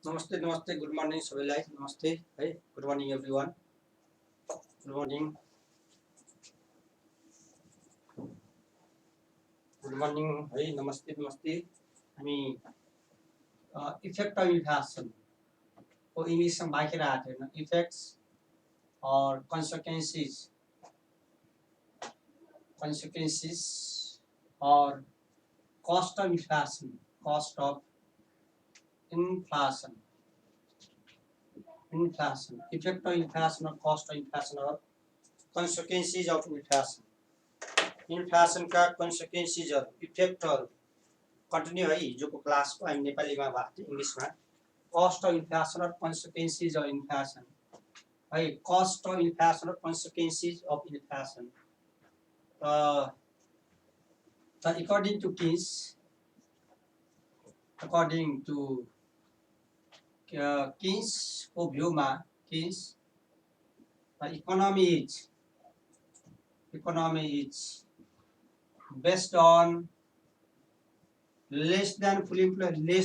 नमस्ते नमस्ते good morning सबैलाई नमस्ते है good morning everyone good morning है नमस्ते नमस्ते हामी इफेक्ट अफ इन्फ्लेसन को इङ्ग्लिसमा बाँकी आएको थिएन इफेक्ट्स और consequences और cost of inflation effect of inflation or cost of inflation or consequences of inflation का consequences और effect और कन्टिन्यू है हिजोको क्लासको हामी नेपालीमा भएको थियो इङ्ग्लिसमा cost of inflation or consequences of inflation है cost of inflation or consequences of inflation according to Keynes को भ्यूमा Keynes economy is based on less than full employment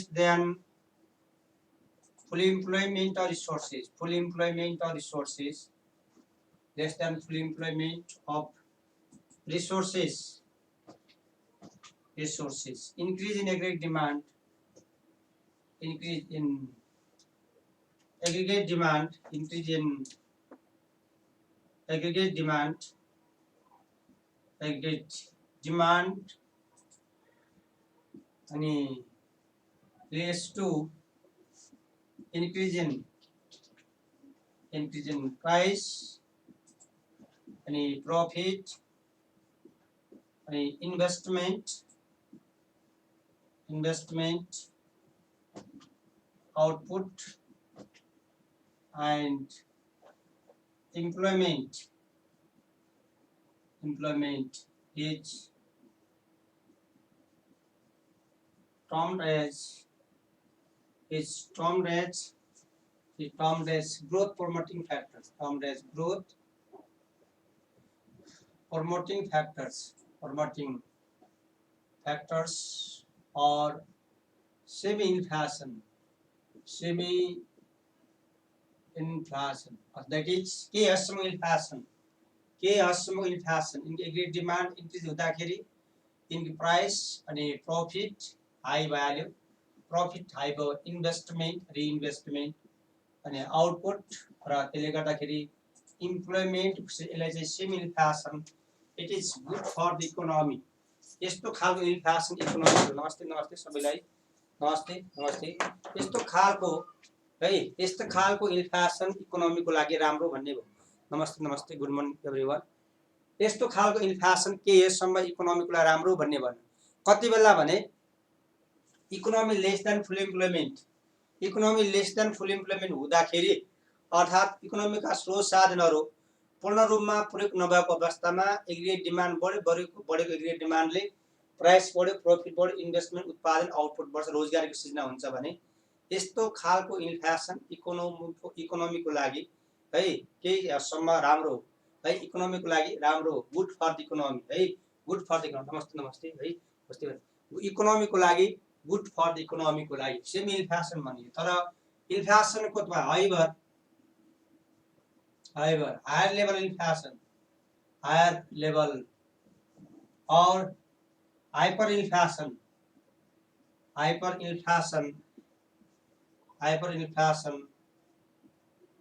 or resources less than full employment of resources increase in aggregate demand increase in aggregate demand अनि leads to increase in price अनि profit अनि investment output and employment is termed as growth promoting factors or semi-inflation that is के हदसम्म inflation इनको aggregate demand increase हुँदाखेरि इनको price अनि profit high value profit high भयो इन्भेस्टमेन्ट रिइन्भेस्टमेन्ट अनि आउटपुट र त्यसले गर्दाखेरि इम्प्लोइमेन्ट यसलाई चाहिँ semi inflation it is good for the economy यस्तो खालको इन्फ्लेसन इकोनोमी नमस्ते सबैलाई नमस्ते यस्तो खालको है यस्तो खालको इन्फ्लेसन इकोनोमीको लागि राम्रो भन्ने भयो नमस्ते गुड मर्निङ एभ्रिवान यस्तो खालको इन्फ्लेसन के यसम्म इकोनोमीको लागि राम्रो भन्ने भन्न कति बेला भने इकोनोमी लेस देन फुल इम्प्लोइमेन्ट हुँदाखेरि अर्थात् इकोनोमीका स्रोत साधनहरू पूर्ण रूपमा प्रयोग नभएको अवस्थामा एग्रिगेट डिमान्ड बढेको एग्रिगेट डिमान्डले प्राइस बढ्यो प्रॉफिट बढ्यो इन्भेस्टमेन्ट उत्पादन आउटपुट बढ्छ रोजगारीको सृजना हुन्छ भने यस्तो खालको इन्फ्लेसन इकोनोमीको लागि है केही हदसम्म राम्रो है इकोनोमीको लागि राम्रो गुड फर द इकोनोमी है गुड फर द इकोनोमी नमस्ते है इकोनोमीको लागि गुड फर द इकोनोमीको लागि सेमी इन्फ्लेसन भनियो तर इन्फ्लेसनको higher level inflation higher level और hyper inflation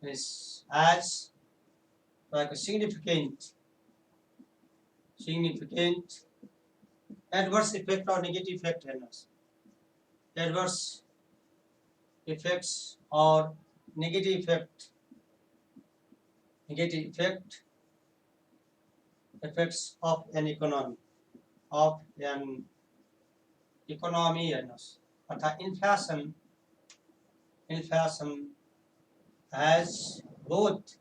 is as like a significant adverse effect or negative effect adverse effects or negative effects of an economy अर्थात् inflation has both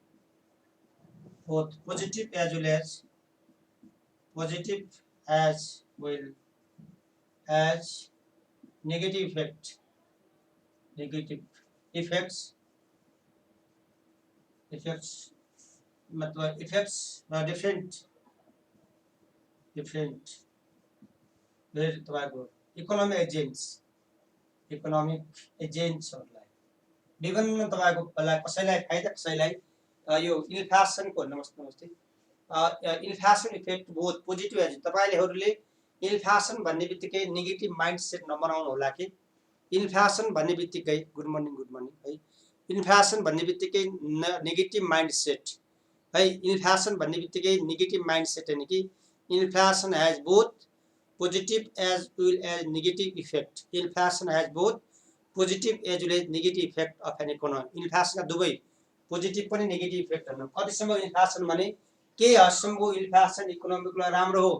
positive as well as negative effects मतलब effects different तपाईँको economic एजेन्ट्सहरूलाई विभिन्न तपाईको कसैलाई फाइदा कसैलाई यो इन्फ्लेसनको नमस्ते इन्फ्लेसन इफेक्ट बहुत पोजिटिभ एज तपाईहरुले इन्फ्लेसन भन्ने बित्तिकै नेगेटिभ माइन्डसेट नबनाउनु होला कि इन्फ्लेसन भन्ने बित्तिकै गुड मर्निङ है इन्फ्लेसन भन्ने बित्तिकै नेगेटिभ माइन्डसेट है इन्फ्लेसन भन्ने बित्तिकै नेगेटिभ माइन्डसेट हैन कि inflation has both positive as well as negative effect. Inflation has both positive as well as negative effect of an economy. Inflation का दुवै पोजिटिभ पनि नेगेटिभ इफेक्टहरु कतिसम्म इन्फ्लेसन भने के हदसम्मको इन्फ्लेसन इकोनोमीको लागि राम्रो हो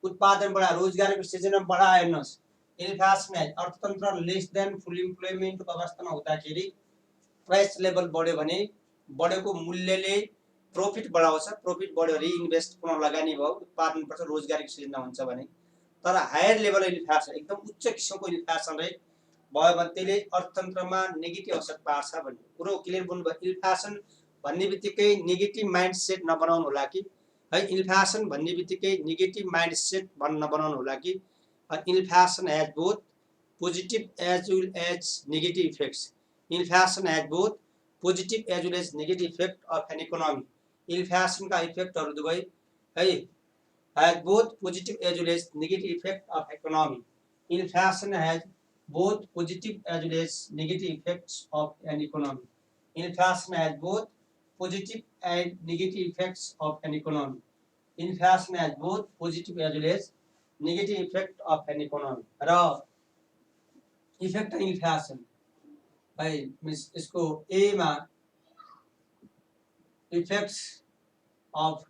उत्पादन बढा रोजगारको सृजना बढा हेर्नुस् इन्फ्लेसन है अर्थतन्त्र लेस देन फुल इम्प्लोइमेन्टको अवस्थामा हुँदाखेरि प्राइस लेभल बढ्यो भने बढेको मूल्यले प्रॉफिट बढाउँछ प्रॉफिट बढ्यो रिइन्भेस्ट पुनः लगानी भयो उत्पादन बढ्छ रोजगारको सृजना हुन्छ भने तर हायर लेभल इन्फ्लेसन एकदम उच्च किसिमको इन्फ्लेसन रेट भयो भने त्यसले अर्थतन्त्रमा नेगेटिभ असर पार्छ भन्ने कुरो क्लियर बोल्नुभयो इन्फ्लेसन भन्ने बित्तिकै नेगेटिभ माइन्डसेट नबनाउनु होला कि है इन्फ्लेसन भन्ने बित्तिकै नेगेटिभ माइन्डसेट नबनाउनु होला कि inflation has both positive as well as negative effects inflation has both positive as well as negative effect of an economy इन्फ्लेसनका इफेक्टहरु दुवै है has both positive as well as negative effect of economy. Inflation has both positive as well as negative effects of an economy. Inflation has both positive and negative effects of an economy. Inflation has both positive as well as negative effect of an economy. र effect inflation है miss इसको A मा effects of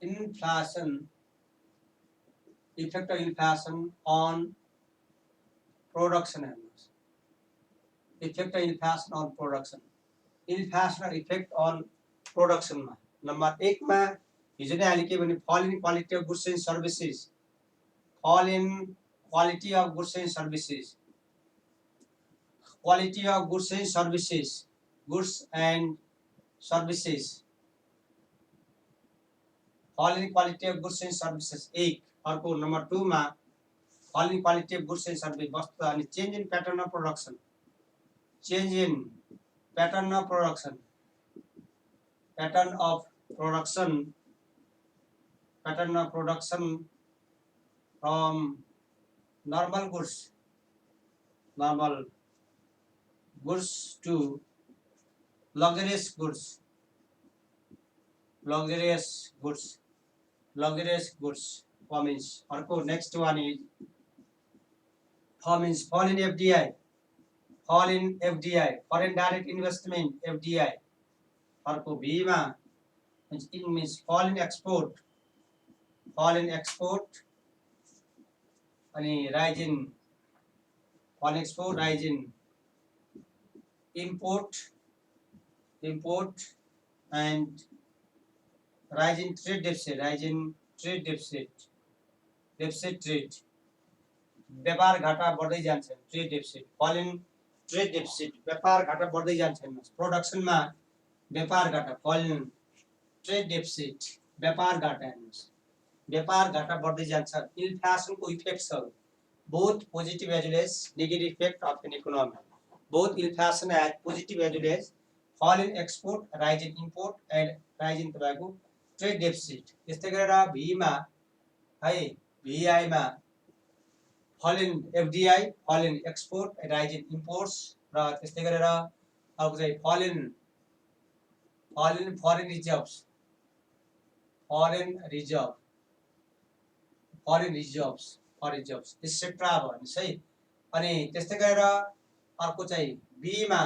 inflation effect of inflation on production effect of inflation on production inflation effect on production मा number 1 मा हिजो नै हाले के भने fall in quality of goods and services fall in quality of goods and services quality of goods and services goods and services fall in quality of goods and services एक अर्को number 2 मा fall in quality of goods and services वस्तु अनि change in pattern of production change in pattern of production from normal goods to luxurious goods means अर्को next one is fall in FDI foreign direct investment FDI अर्को B मा it means fall in export अनि rise in import and rise in trade deficit trade व्यापार घाटा बढ्दै जान्छ trade deficit fall in trade deficit व्यापार घाटा बढ्दै जान्छ प्रोडक्सन मा व्यापार घाटा fall in trade deficit व्यापार घाटा बढ्दै जान्छ इन्फ्लेसनको इफेक्ट्सहरु both positive as well as negative effect of an economy both inflation has positive as well as fall in export rise in import and rise in tobacco trade deficit यस्तै गरेर B मा है VI मा fall in FDI fall in export rise in imports र त्यस्तै गरेर अर्को चाहिँ fall in foreign reserves etc भन्ने है अनि त्यस्तै गरेर अर्को चाहिँ B मा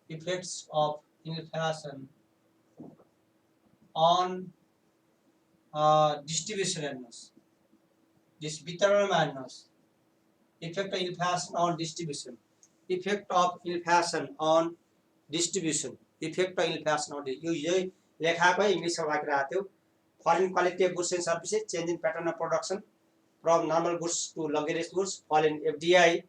effects of inflation on distribution हेर्नुस् वितरणमा हेर्नुस् effect of inflation on distribution यो यही लेखाकै इंग्लिशमा वाक्य राखेको थियो fall in quality of goods and services change in pattern of production from normal goods to luxurious goods fall in FDI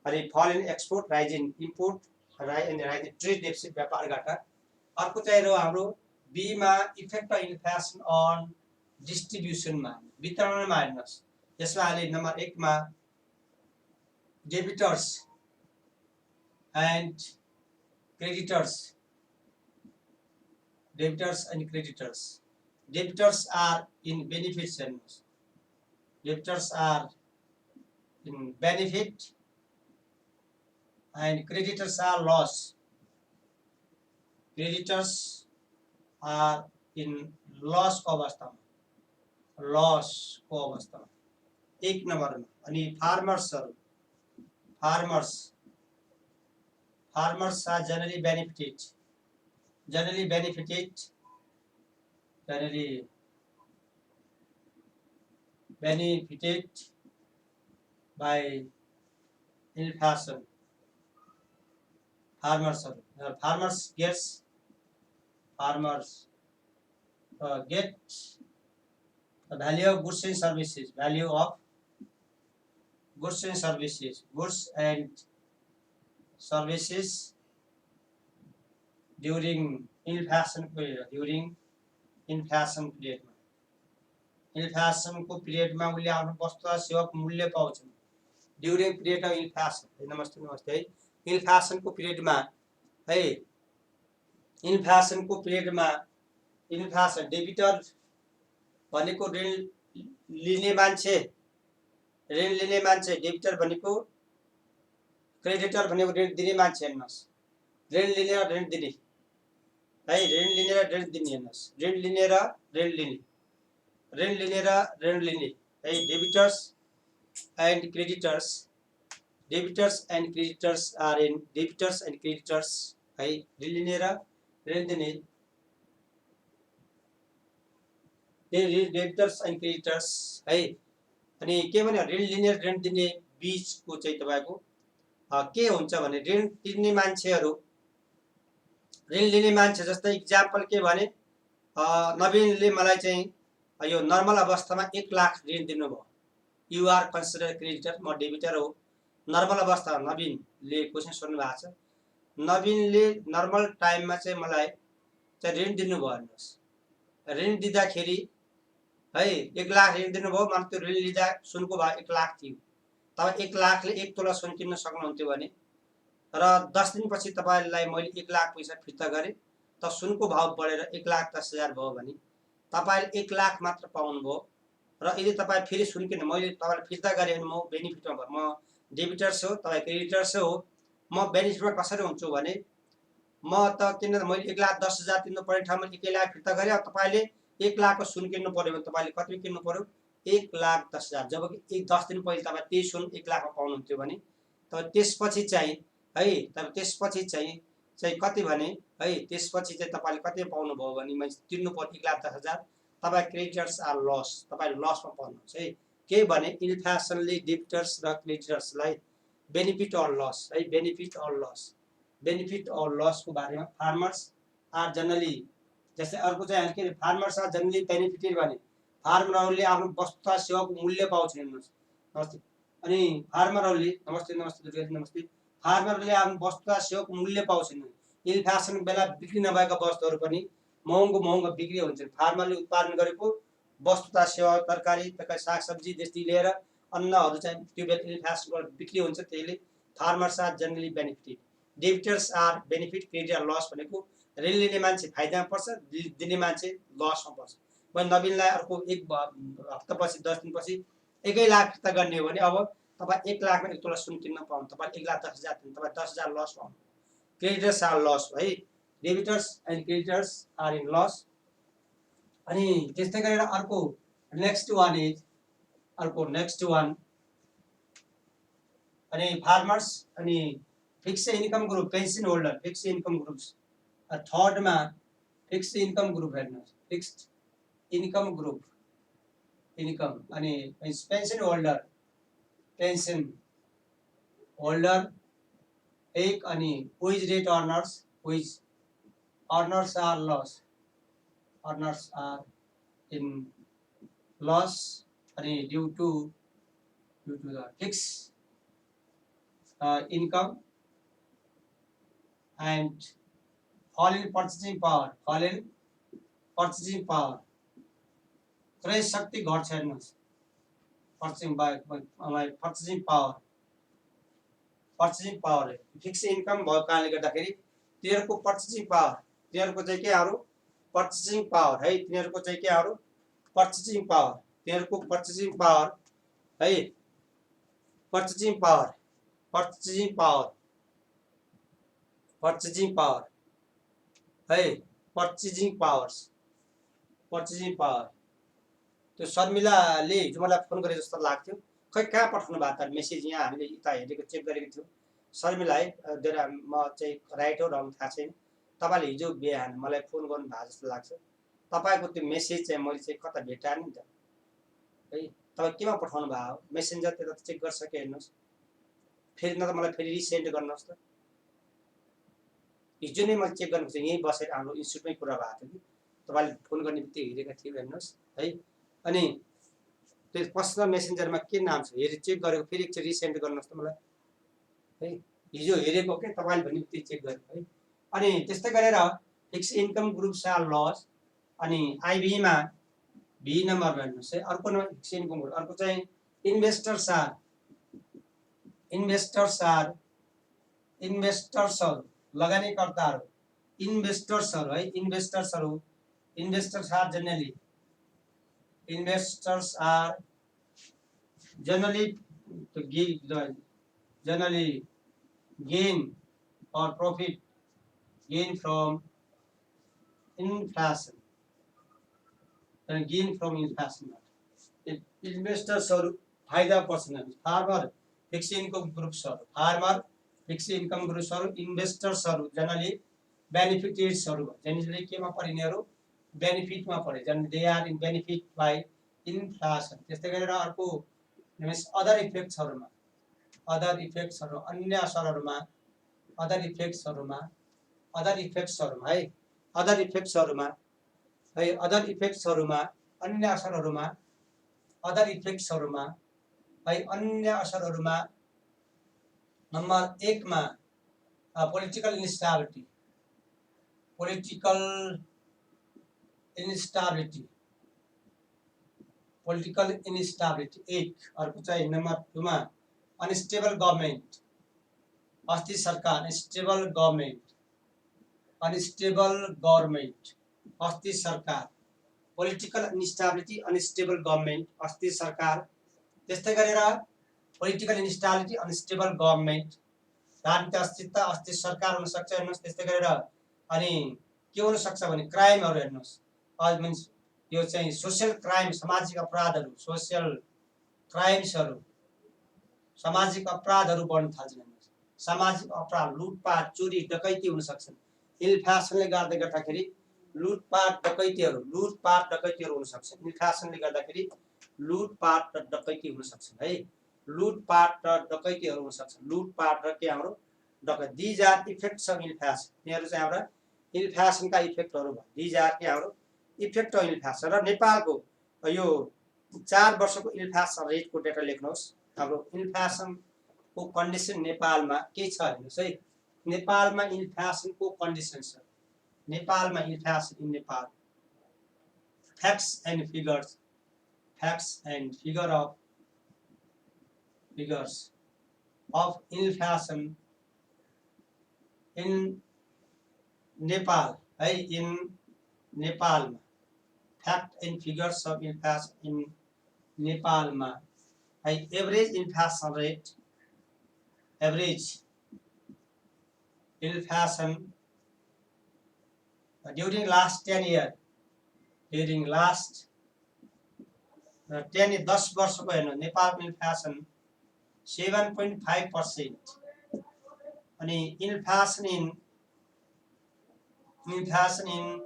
अनि fall in export rise in import rise in trade deficit व्यापार घाटा अर्को चाहिँ हाम्रो B मा effect of inflation on distribution मा वितरणमा हेर्नुस् यसमा अहिले नम्बर 1 मा debtors and creditors. Debtors and creditors. Debtors are in benefits and debtors are in benefit and creditors are loss. Creditors are in loss को अवस्थामा, loss को अवस्थामा एक नम्बरमा. अनि फार्मर्सहरु, farmers are generally benefited by inflation. Farmers get the value of goods and services, goods and services during inflation period. Inflation को period में उनले आफ्नो वस्तु र सेवाको मूल्य पाउँछन्. During period of inflation. नमस्ते है. Inflation को period में है. Inflation को period में inflation debitor भनेको ऋण लिने मान्छे, डेबिटर भनेको, क्रेडिटर भनेको ऋण दिने मान्छे हेर्नुस्. ऋण लिने र ऋण दिने है, ऋण लिने र ऋण दिने हेर्नुस्. ऋण लिने र ऋण लिने है. Debtors and creditors are in debtors and creditors है. ऋण लिने र ऋण दिने, debtors and creditors है. अनि के भने ऋण लिने र ऋण दिने बीचको चाहिँ तपाईको के हुन्छ भने ऋण तिर्ने मान्छेहरु, ऋण लिने मान्छे जस्तै एक्जाम्पल के भने नवीनले मलाई चाहिँ यो नर्मल अवस्थामा 1 लाख ऋण दिनुभयो. यु आर कन्सिडर क्रेडिटर, म डेबिटर हो. नर्मल अवस्था नवीनले क्वेशन सोध्नु भएको छ. नवीनले नर्मल टाइममा चाहिँ मलाई चाहिँ ऋण दिनुभयो हेर्नुस्. ऋण दिँदाखेरि है 1 लाख ऋण दिनुभयो. मलाई त्यो ऋण लिँदा सुनको भाव 1 लाख थियो. तपाईं 1 लाखले 1 तोला सुन किन्न सक्नुहुन्थ्यो भने र 10 दिनपछि तपाईलाई मैले 1 लाख पैसा फिर्ता गरे त सुनको भाव बढेर 1,10,000 भयो भने तपाईले 1 लाख मात्र पाउनुभयो. र यदि तपाईं फेरि सुन किन्न मैले तपाईलाई फिर्ता गरे भने म बेनिफिटमा भए, म डेबिटर्स हो, तपाई क्रेडिटर्स हो. म बेनिफिटमा कसरी हुन्छु भने म त किन मैले 1,10,000 तिर्नु पर्ने ठाउँमा 1 लाख फिर्ता गरे. अब तपाईले 1 लाखको सुन किन्नु पर्यो भने तपाईले कति किन्नु पर्यो? 1,10,000. जबकि 10 दिन पहिले तपाई त्यही सुन 1 लाखमा पाउनुहुन्थ्यो भने तपाईँ त्यसपछि चाहिँ है, तपाईँ त्यसपछि चाहिँ कति भने है, त्यसपछि चाहिँ तपाईले कति पाउनु भयो भने मैले तिर्नु पर्यो 1,10,000. तपाई क्रेडिटर्स आर लस, तपाईले लसमा पर्नुहुन्छ है. के भने इन्फ्लेसनले डेबिटर्स र क्रेडिटर्सलाई बेनिफिट अर लस है, बेनिफिट अर लसको बारेमा फार्मर्स आर जनरली, जस्तै अर्को चाहिँ के फार्मर्स आर जनरली बेनिफिटेड भने फार्मरहरूले आफ्नो वस्तु र सेवाको मूल्य पाउँछन् हेर्नुस्. नमस्ते. अनि फार्मरहरूले नमस्ते फार्मरहरूले आफ्नो वस्तु र सेवाको मूल्य पाउँछन्. इन्फ्लेसन बेला बिक्री नभएका वस्तुहरू पनि महँगो बिक्री हुन्छन्. फार्मरले उत्पादन गरेको वस्तु तथा सेवा, तरकारी, सागसब्जी देखि लिएर अन्नहरू चाहिँ त्यो बेला इन्फ्लेसनबाट बिक्री हुन्छ. त्यसले farmers are generally benefited. Debtors are benefit, credit are loss भनेको ऋण लिने मान्छे फाइदामा पर्छ, दिने मान्छे लसमा पर्छ. मैले नवीनलाई अर्को 1 हप्तापछि 10 दिनपछि 1 लाख फिर्ता गर्ने हो भने अब तपाई 1 लाखमा 1 तोला सुन किन्न पाउनु. तपाई 1,10,000 तिर्नु, तपाई 10,000 लस पाउनु. क्रेडिटर्स आर लस है. Debtors and creditors are in loss. अनि त्यस्तै गरेर अर्को नेक्स्ट वान अनि फार्मर्स अनि fixed income group, pension holder, fixed income groups. Third में फिक्स्ड इन्कम ग्रुप हेर्नुस्. फिक्स्ड इन्कम ग्रुप, इन्कम अनि पेन्सन होल्डर एक अनि wage rate earners, wage earners are loss, earners are in loss अनि due to the fixed income and fall in purchasing power, क्रय शक्ति घट्छ हेर्नुस्. purchasing power purchasing power fix income भएको कारणले गर्दाखेरि तिनीहरूको पर्चेसिङ पावर तिनीहरूको चाहिँ के अरू पर्चेसिङ पावर है तिनीहरूको चाहिँ के अरू पर्चेसिङ पावर तिनीहरूको पर्चेसिङ पावर है purchasing power purchasing power purchasing power है पर्चेसिङ पावर त्यो शर्मिलाले हिजो मलाई फोन गरे जस्तो लाग्थ्यो खै कहाँ पठाउनु भएको त मेसेज यहाँ हामीले यता हेरेको चेक गरेको थियौँ शर्मिला है म चाहिँ राइट हो रङ थाहा छैन तपाईँले हिजो बिहान मलाई फोन गर्नु भएको जस्तो लाग्छ तपाईँको त्यो मेसेज चाहिँ मैले चाहिँ कता भेटाएँ नि त है तपाईँ केमा पठाउनु भएको हो मेसेन्जर त्यता चेक गरिसके हेर्नुहोस् फेरि न त मलाई फेरि रिसेन्ड गर्नुहोस् त हिजो नै मैले चेक गर्नु खोजेँ यहीँ बसेर हाम्रो इन्स्टिट्युटमै कुरा भएको थियो कि तपाईँले फोन गर्ने बित्तिकै हेरेका थियो हेर्नुहोस् है अनि त्यो पर्सनल मेसेन्जरमा के नाम छ हेरि चेक गरेको फेरि एकचोटि रिसेन्ड गर्नुहोस् त मलाई है हिजो हेरेको के तपाईँले भने बित्तिकै चेक गरेको है अनि त्यस्तै गरेर fix income group are loss अनि आइबीमा भी नम्बरमा हेर्नुहोस् है अर्को नम्बर फिक्स इन्कम ग्रुप अर्को चाहिँ इन्भेस्टर्सहरू लगानीकर्ताहरू इन्भेस्टर्सहरू है investors are generally to generally gain or profit gain from inflation and gain from inflation. इन्भेस्टर्सहरू फाइदा पर्छन् फार्मर फिक्स इन्कम ग्रुप्सहरू फार्मर फिक्स इन्कम ग्रुप्सहरू इन्भेस्टर्सहरू जनरली बेनिफिटेड्सहरू जनरली केमा परिनेहरू बेनिफिटमा परे जन they are in benefit by inflation त्यस्तै गरेर अर्को मीन्स अदर इफेक्ट्सहरूमा अन्य असरहरूमा अदर इफेक्ट्सहरूमा अन्य असरहरूमा अदर इफेक्ट्सहरूमा है अन्य असरहरूमा नम्बर 1 मा पोलिटिकल इन्स्टाबिलिटी एक अर्को चाहिँ नम्बर 2 मा अनस्टेबल गभर्नमेन्ट अस्ति सरकार अनस्टेबल गभर्नमेन्ट अस्ति सरकार पोलिटिकल इन्स्टाबिलिटी अनस्टेबल गभर्नमेन्ट अस्ति सरकार त्यस्तै गरेर पोलिटिकल इन्स्टाबिलिटी अनस्टेबल गभर्नमेन्ट राजनीतिक अस्थिरता अस्ति सरकार हुन सक्छ हेर्नुहोस् त्यस्तै गरेर अनि के हुन सक्छ भने क्राइमहरू हेर्नुहोस् मिन्स यो चाहिँ सोशल क्राइम सामाजिक अपराधहरू सामाजिक अपराधहरू बढ्न थाल्छन् सामाजिक अपराध लुटपाट चोरी डकैती हुन सक्छन् इन्फ्लेसनले गर्दाखेरि लुटपाट डकैतीहरू हुन सक्छन् इन्फ्लेसनले गर्दाखेरि लुटपाट र डकैती हुन सक्छन् है लुटपाट र डकैतीहरू हुन सक्छन् लुटपाट र के हाम्रो डकैती these are effects of inflation यिनीहरू चाहिँ हाम्रा इन्फ्लेसनका इफेक्टहरू भयो दिज आर के हाम्रो इफेक्ट अफ इन्फ्लेसन र नेपालको यो 4 वर्षको इन्फ्लेसन रेटको डेटा लेख्नुहोस् हाम्रो इन्फ्लेसनको कन्डिसन नेपालमा के छ हेर्नुहोस् है नेपालमा इन्फ्लेसनको कन्डिसन छ नेपालमा inflation in Nepal facts and figures of inflation in Nepal है in नेपालमा fact and figures of inflation in नेपालमा है average inflation during last 10 years during last 10 वर्षको हेर्नु नेपालको इन्फ्लेसन 7.5% अनि इन्फ्लेसन इन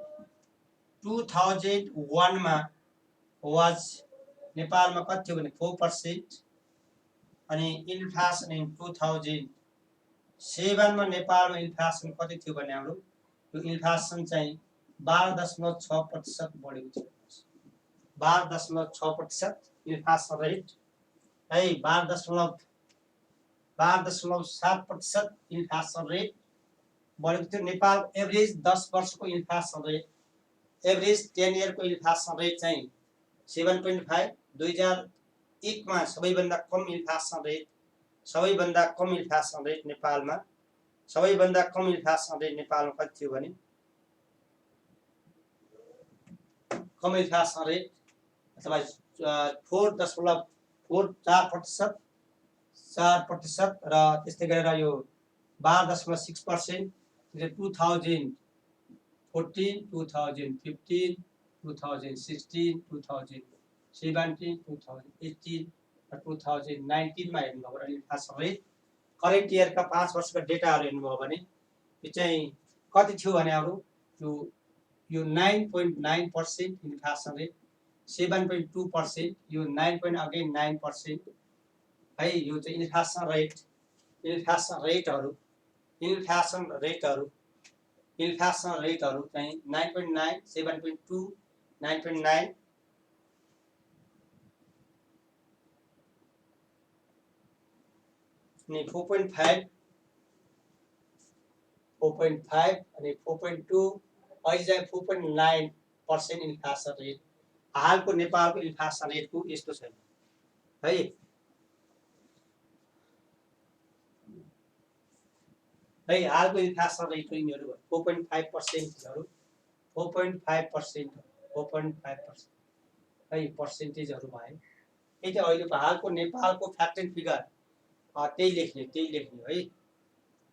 2001 मा वाज नेपालमा कति थियो भने 4% अनि इन्फ्लेसन इन 2007 मा नेपालमा इन्फ्लेसन कति थियो भने हाम्रो यो इन्फ्लेसन चाहिँ 12.6% बढेको थियो 12.6% इन्फ्लेसन रेट है 12.7% इन्फ्लेसन रेट बढेको थियो नेपाल एभरेज 10 वर्षको इन्फ्लेसन रेट एभरेज 10 इयरको इन्फ्लेसन रेट चाहिँ 7.5 2001 मा सबैभन्दा कम इन्फ्लेसन रेट सबैभन्दा कम इन्फ्लेसन रेट नेपालमा सबैभन्दा कम इन्फ्लेसन रेट नेपालमा कति थियो भने कम इन्फ्लेसन रेट अथवा 4.4% र त्यस्तै गरेर यो 12.6% 2014, 2015, 2016, 2017, 2018 र 2019 मा हेर्नुभयो भने इन्फ्लेसन रेट करेन्ट इयरका 5 वर्षका डेटाहरू हेर्नुभयो भने यो चाहिँ कति थियो भने यो 9.9% इन्फ्लेसन रेट 7.2% यो 9.9% है यो चाहिँ इन्फ्लेसन रेटहरू चाहिँ 9.9 7.2 9.9 अनि 4.5 अनि 4.2 अहिले चाहिँ 4.9% इन्फ्लेसन रेट हालको नेपालको इन्फ्लेसन रेटको यस्तो छ है हालको इन्फ्लेसन रेट यिनीहरू 4.5%हरू 4.5% है पर्सेन्टेजहरू भए यही चाहिँ अहिलेको हालको नेपालको फ्याक्ट एन्ड फिगर त्यही लेख्ने है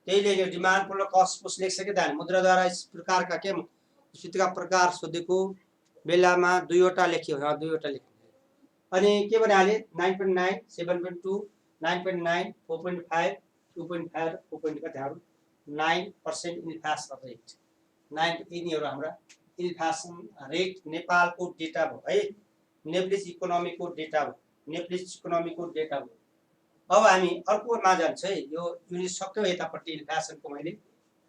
त्यही लेख्ने डिमान्ड पुल कस्ट पुस लेख्छ कि दान मुद्राद्वारा इस प्रकारका के सूचीका प्रकार सोधेको बेलामा दुईवटा लेख्यो 2वटा लेख्यो अनि के भनिहाले 9.9 7.2 9.9 4.5 2.5 4.5 ध्यान 9% इन्फ्लेसन रेट 9 यिनीहरू हाम्रा इन्फ्लेसन रेट नेपालको डेटा भयो है नेप्लिस इकोनोमीको डेटा भयो अब हामी अर्कोमा जान्छ है यो युनिट सक्यो यतापट्टि इन्फ्लेसनको मैले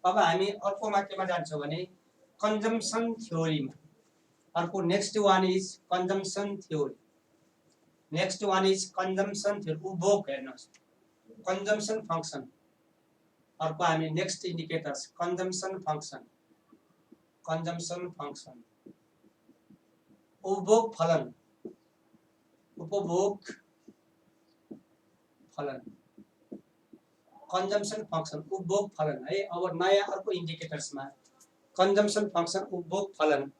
अब हामी अर्कोमा केमा जान्छौँ भने कन्जम्सन थ्योरीमा अर्को next one is consumption theory उपभोग हेर्नुहोस् कन्जम्सन फंक्सन अर्को हामी नेक्स्ट इन्डिकेटर्स कन्जम्सन फंक्सन उपभोग फलन कन्जम्सन फंक्सन उपभोग फलन है अब नयाँ अर्को इन्डिकेटर्समा कन्जम्सन फंक्सन उपभोग फलन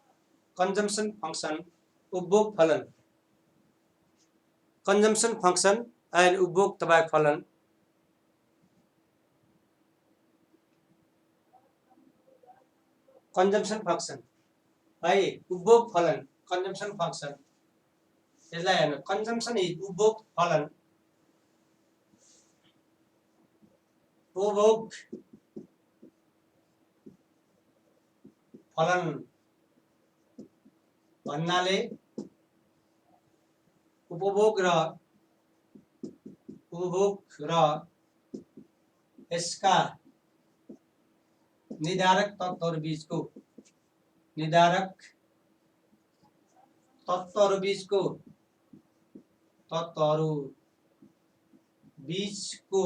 कन्जम्सन फंक्सन एन्ड उपभोग तपाईँ फलन कन्जम्सन फंक्सन है उपभोग फलन कन्जम्सन फंक्सन यसलाई हेर्नु कन्जम्सन इज उपभोग फलन भन्नाले उपभोग र यसका निर्धारक तत्त्वहरू बीचको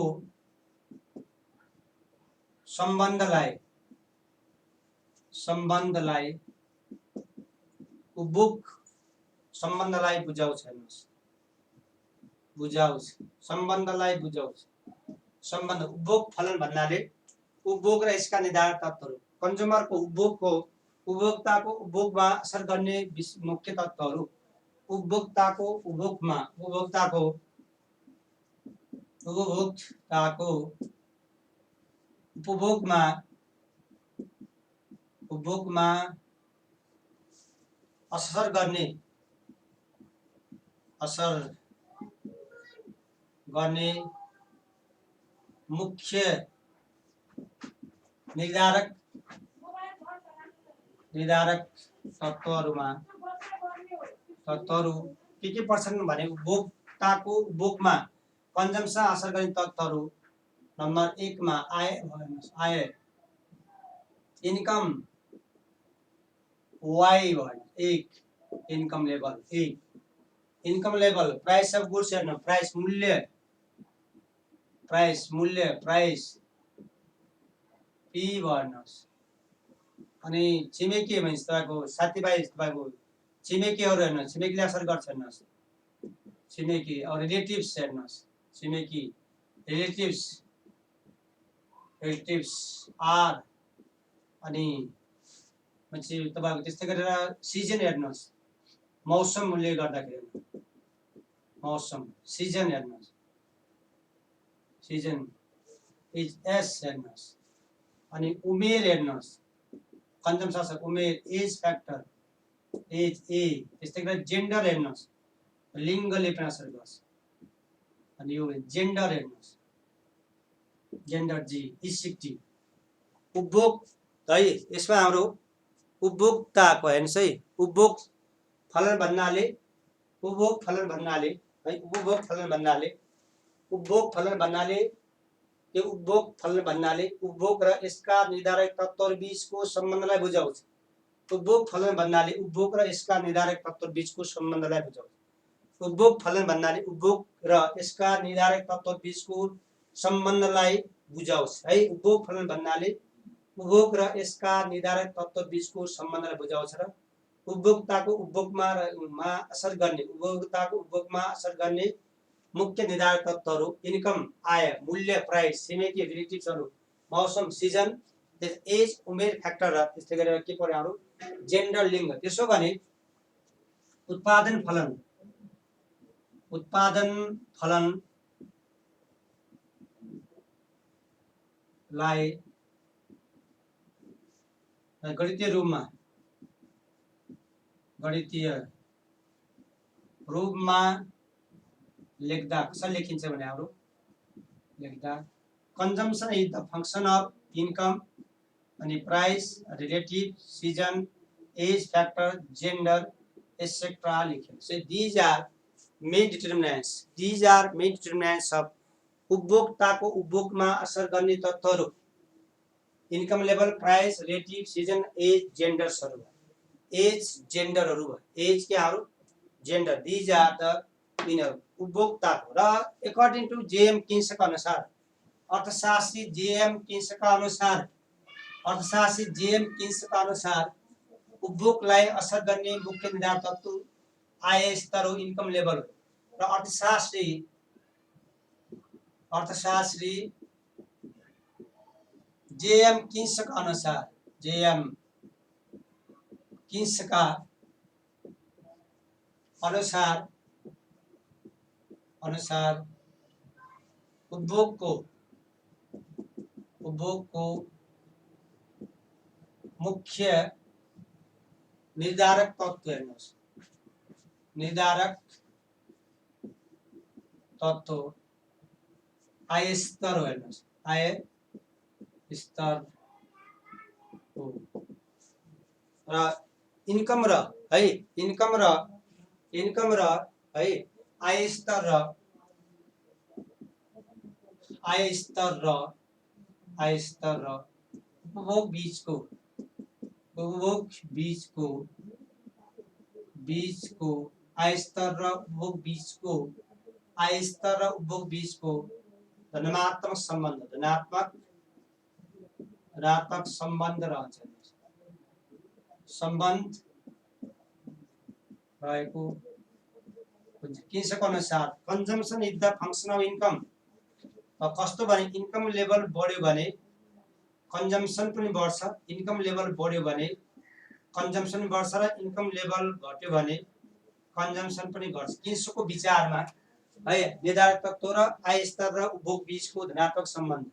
सम्बन्धलाई उपभोग सम्बन्धलाई बुझाउँछ सम्बन्ध उपभोग फलन भन्नाले उपभोग र यसका निर्धारक तत्त्वहरू कन्ज्युमरको उपभोक्ताको उपभोगमा असर गर्ने मुख्य तत्त्वहरू उपभोक्ताको उपभोगमा असर गर्ने मुख्य निर्धारक तत्त्वहरू के पर्छन् भने उपभोक्ताको उपभोगमा कन्जम्सन असर गर्ने तत्त्वहरू नम्बर 1 मा आय इन्कम वाई भयो 1 income level price of goods हेर्नु प्राइस पी भन्नुहोस् अनि छिमेकी भन्छ तपाईको साथीभाइ तपाईको छिमेकीहरू हेर्नु छिमेकीले असर गर्छ हेर्नुहोस् छिमेकी और रिलेटिभ्स हेर्नुहोस् छिमेकी रिलेटिभ्स आर अनि पछि तपाईहरु त्यस्तै गरेर सिजन हेर्नुस् मौसमले गर्दाखेरि मौसम सिजन हेर्नुस् सिजन इज एस हेर्नुस् अनि उमेर हेर्नुस् कन्जम्सन उमेर एज फ्याक्टर एज ए त्यस्तै गरेर जेन्डर हेर्नुस् लिङ्गले पनि असर गर्छ अनि यो जेन्डर हेर्नुस् जेन्डर जी इसिटी उपभोग है यसमा हाम्रो उपभोक्ताको हेर्नुस् है उपभोग फलन भन्नाले है उपभोग फलन भन्नाले यो उपभोग फलन भन्नाले उपभोग र यसका निर्धारक तत्त्वहरु बीचको सम्बन्धलाई बुझाउँछ उपभोग फलन भन्नाले उपभोग र यसका निर्धारक तत्त्वहरु बीचको सम्बन्धलाई बुझाउँछ उपभोग फलन भन्नाले उपभोग र यसका निर्धारक तत्त्वहरु बीचको सम्बन्धलाई बुझाउँछ है उपभोग फलन भन्नाले उपभोग र यसका निर्धारक तत्त्वहरु बीचको सम्बन्धलाई बुझाउँछ र उपभोक्ताको उपभोगमा असर गर्ने मुख्य निर्धारक तत्त्वहरु इन्कम आय मूल्य प्राइस छिमेकी रिलेटिभ्सहरु मौसम सिजन एज उमेर फ्याक्टर र त्यस्तै गरेर के पर्यो हाम्रो जेन्डर लिङ्ग त्यसो भने उत्पादन फलन लाई गणितीय रूपमा लेख्दा कसरी लेखिन्छ भने हाम्रो लेख्दा consumption is the function of income अनि price relative season age factor gender etcetera लेखिन्छ so these are main determinants of उपभोक्ताको उपभोगमा असर गर्ने तत्त्वहरु income level price relative season age जेन्डर्सहरु एज के हारु gender these are the winner उपभोक्ताको र अकॉर्डिंग टू जेएम किन्सका अनुसार अर्थशास्त्री जेएम किन्सका अनुसार उपभोगलाई असर गर्ने मुख्य निर्धारक तत्त्व आय स्तर हो इन्कम लेभल र अर्थशास्त्री जेएम किन्सका अनुसार उपभोग को मुख्य निर्धारक तत्त्व हेर्नुस् आय स्तर हो हेर्नुस् आय स्तर हो र इन्कम र आय स्तर र उपभोग बीचको आय स्तर र उपभोग बीचको धनात्मक सम्बन्ध रहन्छ रहेको हुन्छ किन्सको अनुसार consumption is the function of income कस्तो भने इन्कम लेभल बढ्यो भने कन्जम्सन पनि बढ्छ इन्कम लेभल बढ्यो भने कन्जम्सन बढ्छ र इन्कम लेभल घट्यो भने कन्जम्सन पनि घट्छ किन्सको विचारमा है निर्धारक तत्त्व र आय स्तर र उपभोग बीचको धनात्मक सम्बन्ध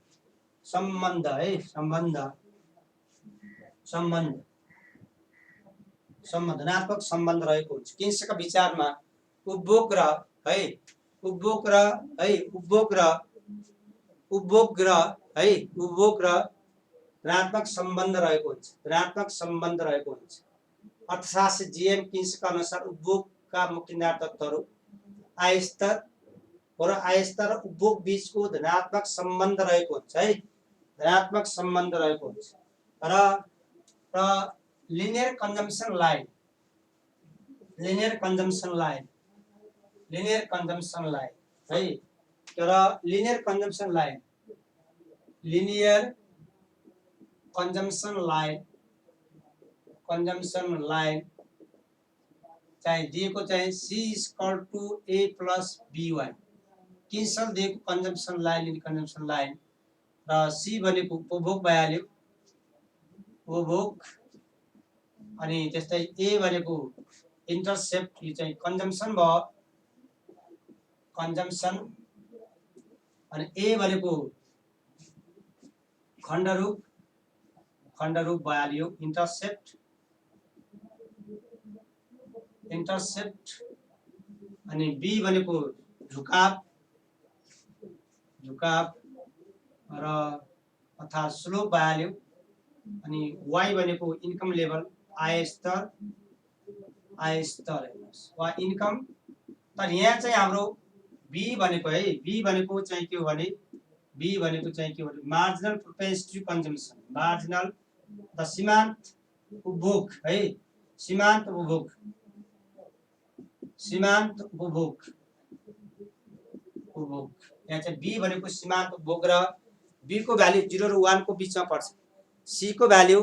धनात्मक सम्बन्ध रहेको हुन्छ किन्सका विचारमा उपभोग र धनात्मक सम्बन्ध रहेको हुन्छ अर्थशास्त्री जीएम किन्सका अनुसार उपभोगका मुख्य निर्धारक तत्त्वहरु आय स्तर र उपभोग बीचको धनात्मक सम्बन्ध रहेको हुन्छ है र लिनियर कन्जम्सन लाइन है तर लिनियर कन्जम्सन लाइन चाहिँ दिएको चाहिँ C = A + BY किन्सल दिएको consumption line in consumption line र सी भनेको उपभोग भइहाल्यो उपभोग अनि त्यस्तै ए भनेको इन्टरसेप्ट यो चाहिँ कन्जम्सन भयो कन्जम्सन अनि ए भनेको खण्डरूप भइहाल्यो इन्टरसेप्ट अनि बी भनेको झुकाव र अर्थात् स्लोप भइहाल्यो अनि वाई भनेको इन्कम लेभल आय स्तर हेर्नुहोस् वा इन्कम तर यहाँ चाहिँ हाम्रो बी भनेको है बी भनेको चाहिँ के हो भने marginal propensity consumption marginal the सीमान्त उपभोग है सीमान्त उपभोग यहाँ चाहिँ बी भनेको सीमान्त उपभोग र बी को भ्यालु 0 र 1 को बीचमा पर्छ सी को भ्यालु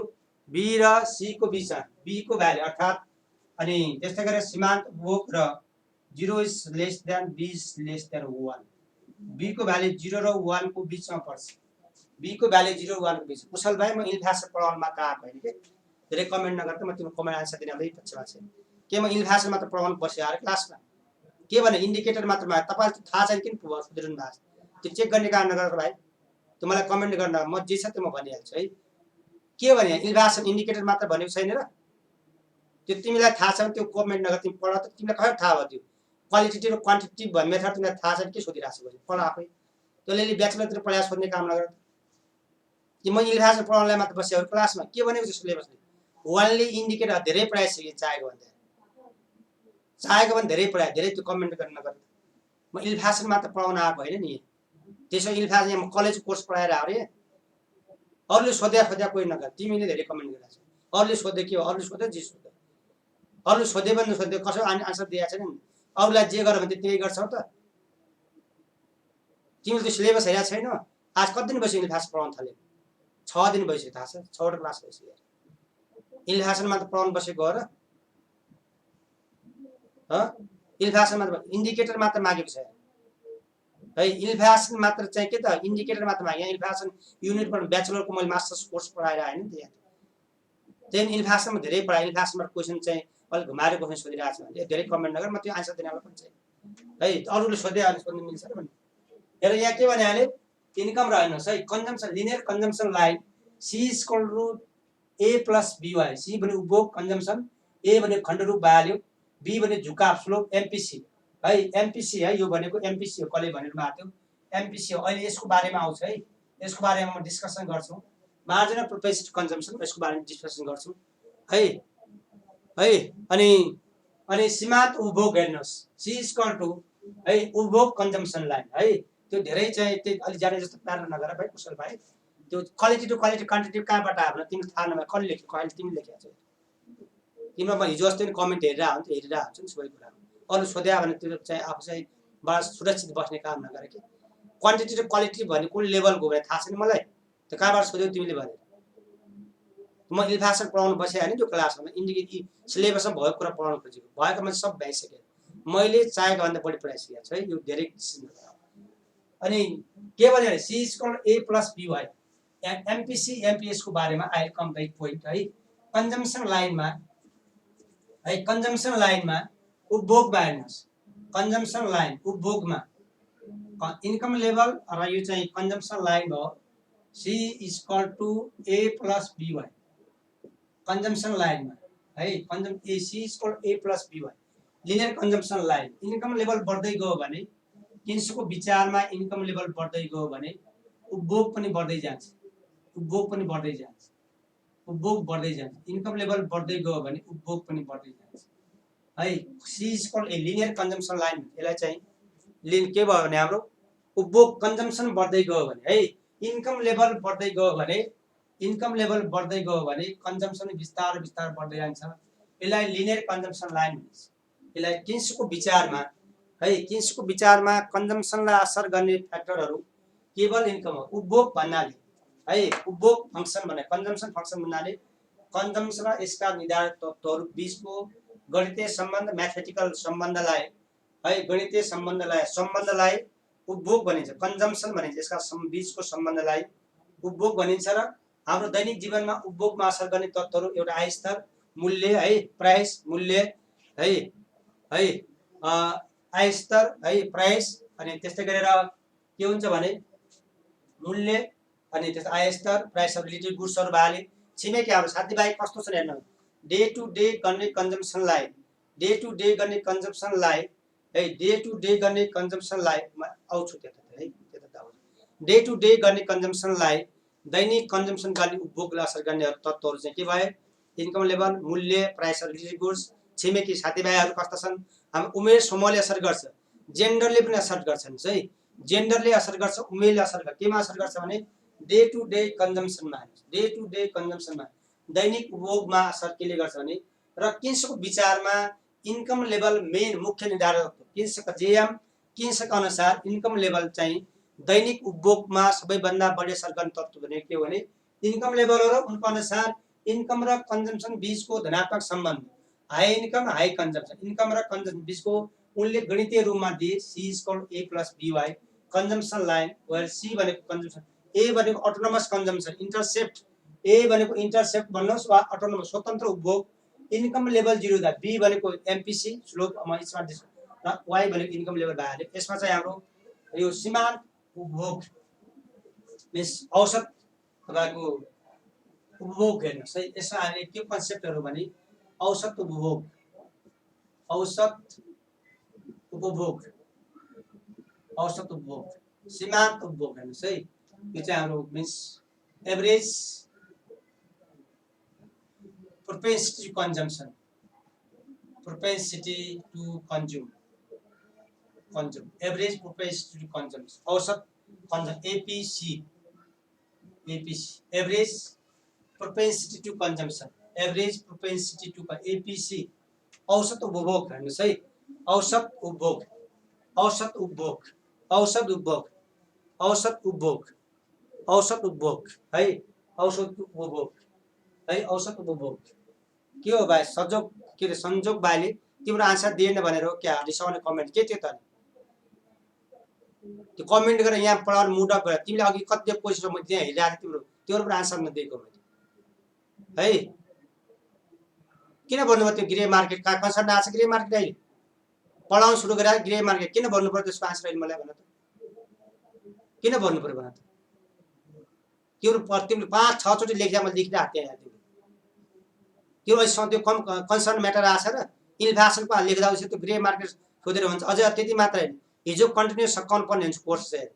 बी र सी को बीचमा बी को भ्यालु अर्थात् अनि त्यस्तै गरेर सीमान्त उपभोग र 0 is less than B is less than 1 B को भ्यालु 0 र 1 को बीचमा पर्छ बी को भ्यालु 0 र 1 को बीच कुशल भाइ म इन्फ्लेसन पढाउन मात्र आएको हैन के धेरै कमेन्ट नगर्दै म तिम्रो कमेन्ट आन्सर दिने अलि पछिमा छ के म इन्फ्लेसन मात्र पढाउन बस्यो अरे क्लासमा के भने इन्डिकेटर मात्रमा तपाईलाई थाहा छैन किन सुध्रिनु भएको त्यो चेक गर्ने काम नगर भाइ त्यो मलाई कमेन्ट गर्न म जे छ त्यो म भनिहाल्छु है के भने इन्फ्लेसन इन्डिकेटर मात्र भनेको छैन र त्यो तिमीलाई थाहा छ त्यो कमेन्ट नगर तिमी पढ त तिमीलाई कसरी थाहा भयो त्यो क्वालिटेटिभ र क्वान्टिटेटिभ भन्ने मेथड तिमीलाई थाहा छैन के सोधिरहेको छु पढ आफै त्यसले ब्याचलरतिर पढाएको सोध्ने काम नगर कि म इन्फ्लेसन पढाउनलाई मात्र बस्यो क्लासमा के भनेको छ सिलेबसले ओन्ली इन्डिकेटर धेरै पढाइसके चाहेको भने धेरै पढाए धेरै त्यो कमेन्ट गर्न नगर म इन्फ्लेसन मात्र पढाउन आएको हैन नि त्यसो इन्फ्लेसन म कलेज कोर्स पढाएर आरे अरूले सोध्या कोही नगर तिमीले धेरै कमेन्ट गरिरहेछ अरूले सोध्दै के हो अरूले सोध्दै जे सोध्दै अरूले सोधे पनि सोध्दै कसो आन्सर दिएको छैन अरूलाई जे गर भने त्यही गर्छौ त तिमीले त्यो सिलेबस हेरेको छैन आज कति दिन भइसक्यो इन्फ्लेसन पढाउन थाले 6 दिन भइसक्यो थाहा छ 6 वटा क्लास भइसक्यो इन्फ्लेसन मात्र पढाउन बसेको हो र इन्फ्लेसन मात्र इन्डिकेटर मात्र मागेको छ है इन्फ्लेसन मात्र चाहिँ के त इन्डिकेटर मात्र मागे इन्फ्लेसन युनिट पर ब्याचलरको मैले मास्टर्स कोर्स पढाएर आएन नि त्यहाँ त्यही इन्फ्लेसनमा धेरै पढाए इन्फ्लेसनमा क्वेशन चाहिँ अलि घुमाएर क्वेशन सोधिरहेको छ भने धेरै कमेन्ट नगर म त्यो आन्सर दिनलाई पनि चाहिँ है अरूले सोधे अनि सोध्न मिल्छ र भने हेर यहाँ के भने हाले इन्कम र हेर्नुस् है consumption linear consumption line C is equal to A plus B Y C भने उपभोग कन्जम्सन ए भने खण्डरूप भइहाल्यो बी भने झुकाव स्लोप एमपीसी है एमपीसी है यो भनेको एमपीसी हो कसले भनेर माथि एमपीसी हो अहिले यसको बारेमा आउँछ है यसको बारेमा म डिस्कसन गर्छु मार्जिनल प्रोपेन्सिटी कन्जम्सन यसको बारेमा डिस्कसन गर्छु है अनि सीमान्त उपभोग हेर्नुस् सी इज इक्वल टु है उपभोग कन्जम्सन लाइन है त्यो धेरै चाहिँ त्यो अलि जाने जस्तो प्यारा नगर भाइ कुशल भाइ त्यो क्वालिटी टु क्वालिटी क्वान्टिटी कहाँबाट आयो तिमीले थाहा नभए कसले लेख्यो कहिले तिमीले लेखेको छ तिम्रो म हिजो अस्ति कमेन्ट हेरिरहेको हुन्छ नि सबै कुरा अरू सोध्या भने त्यो चाहिँ आफू चाहिँ बडा सुरक्षित बस्ने काम नगरे कि क्वान्टिटी र क्वालिटी भन्ने कुन लेभलको भने थाहा छैन मलाई त्यो कहाँबाट सोध्यौ तिमीले भने म इन्फ्लेसन पढाउन बसे हैन त्यो क्लासमा इन्डिकेट सिलेबसमा भएको कुरा पढाउन खोजेको भएको मैले सब भ्याइसके मैले चाहेको भन्दा बढी पढाइसकेको छु है यो धेरै अनि के भने C equal A plus B Y MPC MPS को बारेमा आई कम बैक पोइन्ट है कन्जम्सन लाइनमा उपभोगमा हेर्नुस् कन्जम्सन लाइन उपभोगमा इन्कम लेभल र यो चाहिँ कन्जम्सन लाइन हो C equal to A plus B Y consumption लाइनमा है A C equal A plus B Y linear consumption line income level बढ्दै गयो भने किन्सको विचारमा इन्कम लेभल बढ्दै गयो भने उपभोग पनि बढ्दै जान्छ इन्कम लेभल बढ्दै गयो भने उपभोग पनि बढ्दै जान्छ है C equal A linear consumption line यसलाई चाहिँ लिन के भयो भने हाम्रो उपभोग कन्जम्सन बढ्दै गयो भने है इन्कम लेभल बढ्दै गयो भने कन्जम्सन बिस्तार बढ्दै जान्छ यसलाई लिनियर कन्जम्सन लाइन भनिन्छ यसलाई किन्सको विचारमा कन्जम्सनलाई असर गर्ने फ्याक्टरहरू केवल इन्कम हो उपभोग भन्नाले है उपभोग फंक्सन भने कन्जम्सन फंक्सन भन्नाले कन्जम्सन र यसका निर्धारित तत्त्वहरू बीचको गणितीय सम्बन्ध म्याथमेटिकल सम्बन्धलाई उपभोग भनिन्छ, कन्जम्सन भनिन्छ। यसका बीचको सम्बन्धलाई उपभोग भनिन्छ। र हाम्रो दैनिक जीवनमा उपभोगमा असर गर्ने तत्त्वहरू एउटा आय स्तर, मूल्य है, प्राइस, मूल्य है है आय स्तर है, प्राइस, अनि त्यस्तै गरेर के हुन्छ भने मूल्य, अनि त्यस आय स्तर, प्राइस अफ रिलेटेड गुड्सहरू भए छिमेकी हाम्रो साथीभाइ कस्तो छन् हेर्नु। डे टु डे गर्ने कन्जम्सनलाई, डे टु डे गर्ने कन्जम्सनलाई है, डे टु डे गर्ने कन्जम्सनलाई आउँछु त्यता है, त्यता आउँछु। डे टु डे गर्ने कन्जम्सनलाई दैनिक कन्जम्सन गर्ने उपभोगलाई असर गर्ने तत्त्वहरू चाहिँ के भए? इन्कम लेभल, मूल्य, प्राइस अफ रिलेटेड गुड्स, छिमेकी साथीभाइहरू कस्ता छन्, हाम्रो उमेर समूहले असर गर्छ, जेन्डरले पनि असर गर्छन् है। जेन्डरले असर गर्छ, उमेरले असर गर्छ। केमा असर गर्छ भने डे टु डे कन्जम्सनमा, डे टु डे कन्जम्सनमा दैनिक उपभोगमा असर केले गर्छ भने, र किन्सको विचारमा इन्कम लेभल मेन मुख्य निर्धारक हो। किन्सका अनुसार इन्कम लेभल चाहिँ दैनिक उपभोगमा सबैभन्दा बढी असर गर्ने तत्त्व भने के हो भने इन्कम लेभल हो। र उनको अनुसार इन्कम र कन्जम्सन बीचको धनात्मक सम्बन्ध, high income high consumption, income र कन्जम्सन बीचको उनले गणितीय रूपमा दिए। C is equal A plus B Y consumption line, where C भनेको कन्जम्सन, ए भनेको अटोनोमस कन्जम्सन, इन्टरसेप्ट, ए भनेको इन्टरसेप्ट भन्नुहोस् वा अटोनोमस स्वतन्त्र उपभोग, इन्कम लेभल 0 दा, बी भनेको एमपीसी स्लोप र वाई भनेको इन्कम लेभल भइहाल्यो। यसमा चाहिँ हाम्रो यो सीमान्त उपभोग मिस औसत तपाईँको उपभोग हेर्नुहोस् है। यसमा हामीले के कन्सेप्टहरू भने औसत उपभोग, औसत उपभोग, औसत उपभोग, सीमान्त उपभोग हेर्नुहोस् है। यो चाहिँ हाम्रो means average propensity to consumption, propensity to consume, average propensity to consumption, औसत कन्जम, APC, average propensity to consumption, average propensity to APC, औसत उपभोग हेर्नुहोस् है। औसत उपभोग, औसत उपभोग, औसत उपभोग, औसत उपभोग, औसत उपभोग है, औसत उपभोग है, औसत उपभोग के हो भाइ? संजोग के अरे संजोग भाइले तिम्रो आन्सर दिएन भनेर हो क्या? रिसाउने कमेन्ट के थियो त? त्यो कमेन्ट गरेर यहाँ पढाउनु मुड अफ गरेर तिमीले अघि कति क्वेसन म त्यहाँ हेरिरहेको तिम्रो पनि आन्सर नदिएको मैले है। किन भन्नुभयो त्यो ग्रे मार्केट का कन्सर्न आछ? ग्रे मार्केट अहिले पढाउन सुरु गरेर ग्रे मार्केट किन भन्नु पर्यो? त्यसको आन्सर अहिले मलाई भन त, किन भन्नु पर्यो भन त? तिम्रो 5-6 चोटि लेख्दा मैले लेखिरहेको थिएँ यहाँ। त्यो अहिले त्यो कम कन्सर्न म्याटर आछ र इन्फ्लेसनको लेख्दा उसले त्यो ग्रे मार्केट सोधेर हुन्छ। अझै त्यति मात्र होइन, हिजो कन्टिन्यू सकाउनु पर्ने हुन्छ कोर्स चाहिँ।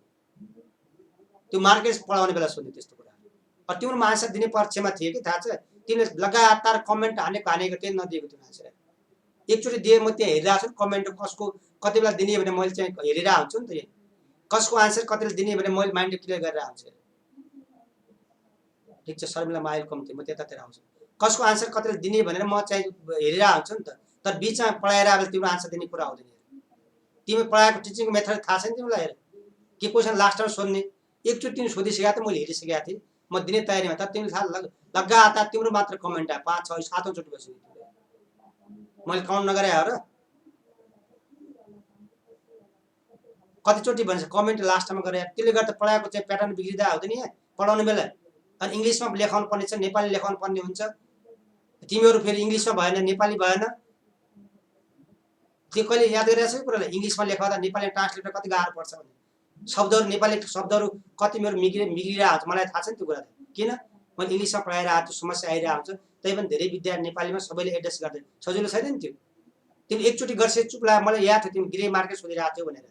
त्यो मार्केट पढाउने बेला सोध्ने त्यस्तो कुरा। तिम्रो आन्सर दिने पक्षमा थिए कि थाहा छ? तिमीले लगातार कमेन्ट हानेको त्यही नदिएको त्यो आन्सर। एकचोटि दिए म त्यहाँ हेरिरहेको छु कमेन्ट कसको कति बेला दिने भने मैले चाहिँ हेरिरहेको हुन्छु नि त। कसको आन्सर कतिले दिने भने मैले माइन्ड क्लियर गरेर आउँछु। ठिक छ शर्मिला माइल कम्ती म त्यतातिर आउँछु। कसको आन्सर कतिले दिने भनेर म चाहिँ हेरिरहेको हुन्छु नि त। तर बिचमा पढाएर अब तिम्रो आन्सर दिने कुरा आउँदैन। तिमी पढाएको टिचिङ मेथड थाहा छैन तिमीलाई? हेर के क्वेसन लास्ट टाइम सोध्ने एकचोटि तिमी सोधिसकेका थिए, मैले हेरिसकेका थिएँ, म दिने तयारीमा। तर तिमीले थाहा लगातार तिम्रो मात्र कमेन्ट आयो 5-6-7 चोटि बसिसक्यो। मैले काउन्ट नगरे हो र कतिचोटि भन्छ कमेन्ट लास्ट टाइममा गरे। त्यसले गर्दा पढाएको चाहिँ प्याटर्न बिग्रिँदा हुँदैन यहाँ पढाउने बेला। अनि इङ्ग्लिसमा लेखाउनु पर्ने छ, नेपाली लेखाउनु पर्ने हुन्छ। तिमीहरू फेरि इङ्ग्लिसमा भएन, नेपाली भएन। त्यो कहिले याद गरिरहेको छ कुरालाई? इङ्ग्लिसमा लेखाउँदा नेपाली ट्रान्सलेटर कति गाह्रो पर्छ भने शब्दहरू नेपाली शब्दहरू कति मेरो मिग्रिरहेको हुन्छ मलाई थाहा छ नि त्यो कुरा। किन मैले इङ्ग्लिसमा पढाएर आएको समस्या आइरहेको हुन्छ। त्यही पनि धेरै विद्यार्थी नेपालीमा सबैले एड्रेस गर्दैन, सजिलो छैन नि त्यो। तिमी एकचोटि गर्छे चुप लाग्यो। मलाई याद थियो तिमी ग्रे मार्केट सोधिरहेको थियो भनेर।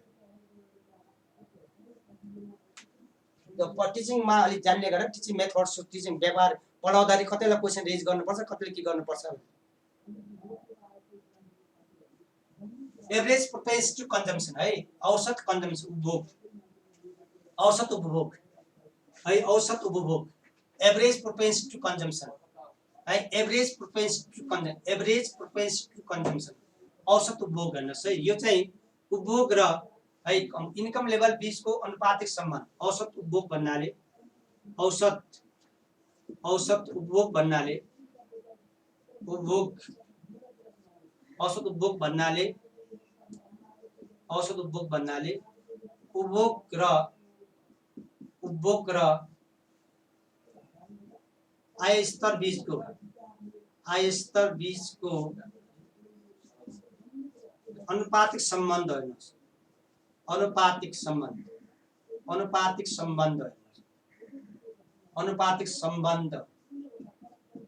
टिचिङमा अलिक जान्ने गरेर टिचिङ मेथड्स, टिचिङ व्यवहार पढाउँदाखेरि कतिलाई क्वेसन रेज गर्नुपर्छ, कतिले के गर्नुपर्छ। एभरेज प्रोपेन्सिटी टु कन्जम्सन है, औसत कन्जम्सन उपभोग, औसत उपभोग है, औसत उपभोग, एभरेज प्रोपेन्सिटी टु कन्जम्सन है, average propensity to consumption, average propensity to consumption, औसत उपभोग हेर्नुहोस् है। यो चाहिँ उपभोग र है इन्कम लेभल बीचको अनुपातिक सम्बन्ध। औसत उपभोग भन्नाले औसत उपभोग भन्नाले उपभोग, औसत उपभोग भन्नाले औसत उपभोग भन्नाले उपभोग र आय स्तर बीचको अनुपातिक सम्बन्ध हेर्नुहोस्, अनुपातिक सम्बन्ध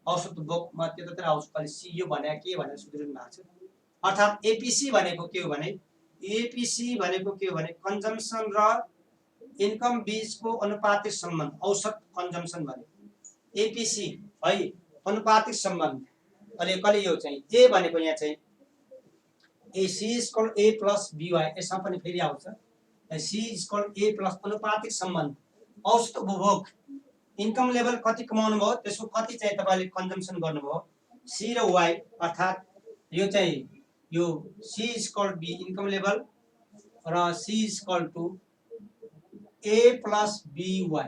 औसत उपभोगमा त्यतातिर आउँछ। कहिले सी यो भने के भनेर सुधिरनु भएको छ। अर्थात् एपीसी भनेको के हो भने कन्जम्सन र इन्कम बीचको अनुपातिक सम्बन्ध, औसत कन्जम्सन भने एपीसी है, अनुपातिक सम्बन्ध। अनि कहिले यो चाहिँ ए भनेको यहाँ चाहिँ AC = A + BY, यसमा पनि फेरि आउँछ C = A + अनुपातिक सम्बन्ध, औसत उपभोग, इन्कम लेभल कति कमाउनु भयो त्यसको कति चाहिँ तपाईले कन्जम्सन गर्नुभयो, C र Y, अर्थात् यो चाहिँ यो C = B इन्कम लेभल र C = A + BY,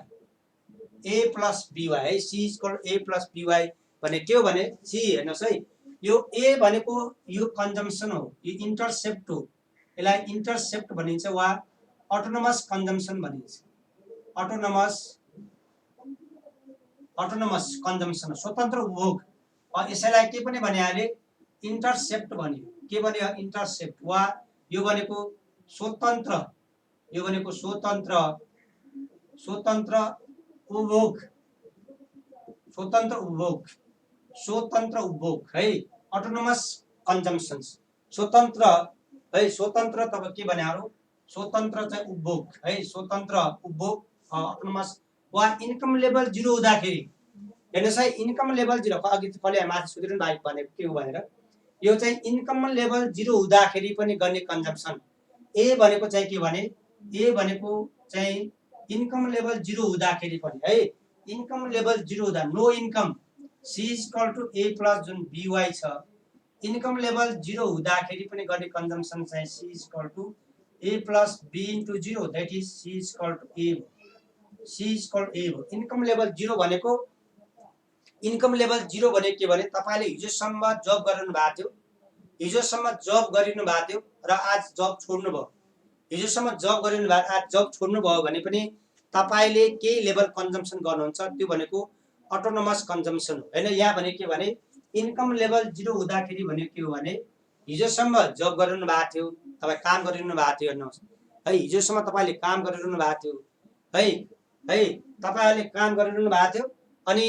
A + BY है। C = A + BY भने के हो भने C हेर्नुहोस् है, यो A भनेको यो कन्जम्सन हो, यो इन्टरसेप्ट हो, यसलाई इन्टरसेप्ट भनिन्छ वा अटोनोमस कन्जम्सन भनिन्छ। अटोनोमस कन्जम्सन स्वतन्त्र उपभोग, यसैलाई के पनि भनिहाले इन्टरसेप्ट भन्यो। के भन्यो इन्टरसेप्ट, वा यो भनेको स्वतन्त्र, यो भनेको स्वतन्त्र उपभोग है, अटोनोमस कन्जम्सन, स्वतन्त्र है, स्वतन्त्र तब के भन्यारो स्वतन्त्र चाहिँ उपभोग है, स्वतन्त्र उपभोग अटोनोमस वा इन्कम लेभल 0 हुँदाखेरि हेर्नुस् है, इन्कम लेभल 0 अघि कहिले माथि सुधिरनु भएको भनेको के हो भनेर, यो चाहिँ इन्कम लेभल 0 हुँदाखेरि पनि गर्ने कन्जम्सन। ए भनेको चाहिँ के भने ए भनेको चाहिँ इन्कम लेभल 0 हुँदाखेरि पनि है, इन्कम लेभल 0 हुँदा नो इन्कम C = A + जुन BY छ, इन्कम लेभल 0 हुँदाखेरि पनि गर्ने कन्जम्सन चाहिँ C = A + B * 0, that is C = A। Income level 0 भनेको, इन्कम लेभल 0 भने के भने तपाईले हिजोसम्म जब गरिरहनु भएको थियो र आज जब छोड्नु भयो, हिजोसम्म जब गरिरहनु भएको आज जब छोड्नु भयो भने पनि तपाईले केही लेभल कन्जम्सन गर्नुहुन्छ, त्यो भनेको अटोनोमस कन्जम्सन हो हैन। यहाँ भने के भने इन्कम लेभल 0 हुँदाखेरि भने के हो भने हिजोसम्म जब गरिरहनु भएको थियो, तपाई काम गरिरहनु भएको थियो, हेर्नुहोस् है, हिजोसम्म तपाईले काम गरिरहनु भएको थियो है, तपाईहरुले काम गरिरहनु भएको थियो अनि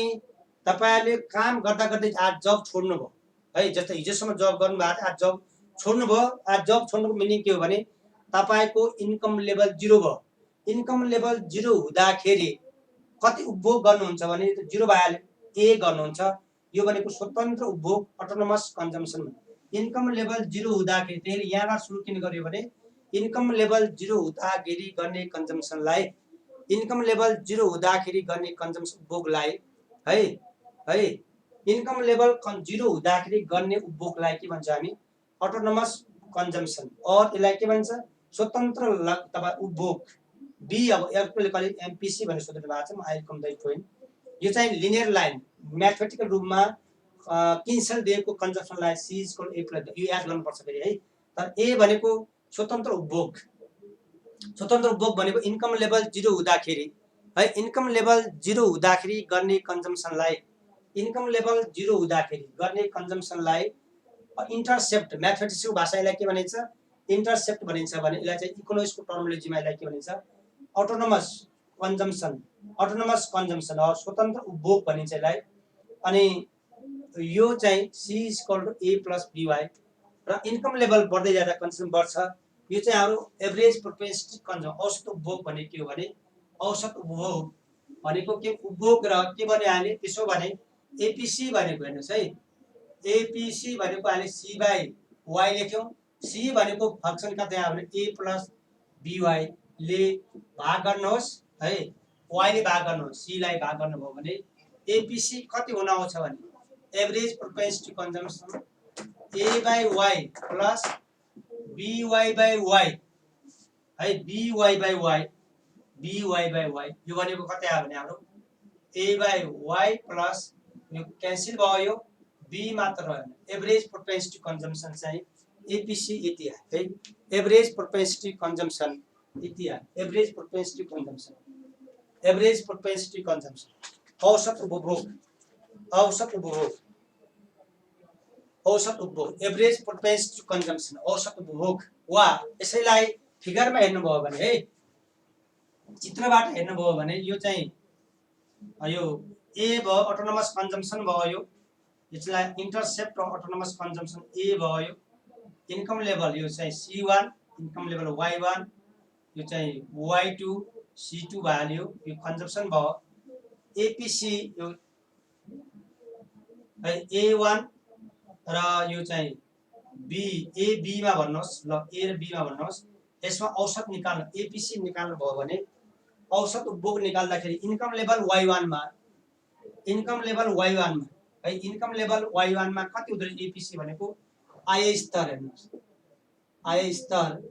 तपाईहरुले काम गर्दा गर्दै आज जब छोड्नु भयो है, जस्तै हिजोसम्म जब गर्नु भएको थियो, आज जब छोड्नु भयो। आज जब छोड्नुको मिनिङ के हो भने तपाईको इन्कम लेभल 0 भयो। इन्कम लेभल 0 हुँदाखेरि कति उपभोग गर्नुहुन्छ भने 0 भइहाल्यो, ए गर्नुहुन्छ, यो भनेको स्वतन्त्र उपभोग अटोनोमस कन्जम्सन। इन्कम लेभल 0 हुँदाखेरि त्यसले यहाँबाट सुरु किन गर्यो भने इन्कम लेभल 0 हुँदाखेरि गर्ने कन्जम्सनलाई, इन्कम लेभल 0 हुँदाखेरि गर्ने कन्जम्सन उपभोगलाई है, इन्कम लेभल 0 हुँदाखेरि गर्ने उपभोगलाई के भन्छ हामी अटोनोमस कन्जम्सन, और यसलाई के भन्छ स्वतन्त्र तथा उपभोग। बी अब कहिले एमपीसी भनेर सोध्नु भएको छ, म आई कम द पोइन्ट। यो चाहिँ लिनियर लाइन म्याथमेटिकल रूपमा किन्सल दिएको कन्जम्सनलाई C = A + यो याद गर्नुपर्छ फेरि है। तर ए भनेको स्वतन्त्र उपभोग, स्वतन्त्र उपभोग भनेको इन्कम लेभल 0 हुँदाखेरि है, इन्कम लेभल 0 हुँदाखेरि गर्ने कन्जम्सनलाई, इन्कम लेभल 0 हुँदाखेरि गर्ने कन्जम्सनलाई इन्टरसेप्ट, म्याथमेटिक्सको भाषालाई के भनिन्छ इन्टरसेप्ट भनिन्छ भने यसलाई चाहिँ इकोनोमिक्सको टर्मिनोलोजीमा यसलाई के भनिन्छ अटोनोमस कन्जम्सन और स्वतन्त्र उपभोग भनिन्छ यसलाई। अनि यो चाहिँ C = A + BY र इन्कम लेभल बढ्दै जाँदा कन्जम्सन बढ्छ। यो चाहिँ हाम्रो एभरेज प्रोपेन्सिटी कन्जम्सन, औसत उपभोग भने के हो भने औसत उपभोग भनेको के उपभोग र के भने हाले त्यसो भने एपीसी भनेको हेर्नुस् है, एपीसी भनेको हामीले C/Y लेख्यौं। C भनेको फंक्सन कति आयो भने A + BY ले भाग गर्नुहोस् है, Y ले भाग गर्नुहोस्, C लाई भाग गर्नुभयो भने एपीसी कति हुन आउँछ भने average propensity consumption A/Y + BY/Y है, BY/Y यो भनेको कति आयो भने हाम्रो A/Y + यो क्यान्सल भयो, B मात्र रह्यो। एभरेज प्रोपेन्सिटी कन्जम्सन चाहिँ एपीसी यति है, एभरेज प्रोपेन्सिटी कन्जम्सन यति average propensity consumption, average propensity consumption, औसत उपभोग, औसत उपभोग, औसत उपभोग, एभरेज प्रोपेन्सिटी कन्जम्सन, औसत उपभोग। वा यसैलाई फिगरमा हेर्नुभयो भने है, चित्रबाट हेर्नुभयो भने यो चाहिँ यो ए भयो, अटोनोमस कन्जम्सन भयो, यो यसलाई इन्टरसेप्ट र अटोनोमस कन्जम्सन ए भयो। इन्कम लेभल यो चाहिँ C1, इन्कम लेभल Y1, यो चाहिँ Y2, C2 भ्याल्यु, यो कन्जम्सन भयो। एपीसी यो A1 र यो चाहिँ बी, ए बी मा भन्नुहोस्, ल ए र बी मा भन्नुहोस्। यसमा औसत निकाल्नु, एपीसी निकाल्नु भयो भने औसत उपभोग निकाल्दाखेरि इन्कम लेभल Y1 मा, इन्कम लेभल Y1 मा है, इन्कम लेभल Y1 मा कति हुँदो रहेछ एपीसी भनेको, आय स्तर हेर्नुहोस्, आय स्तर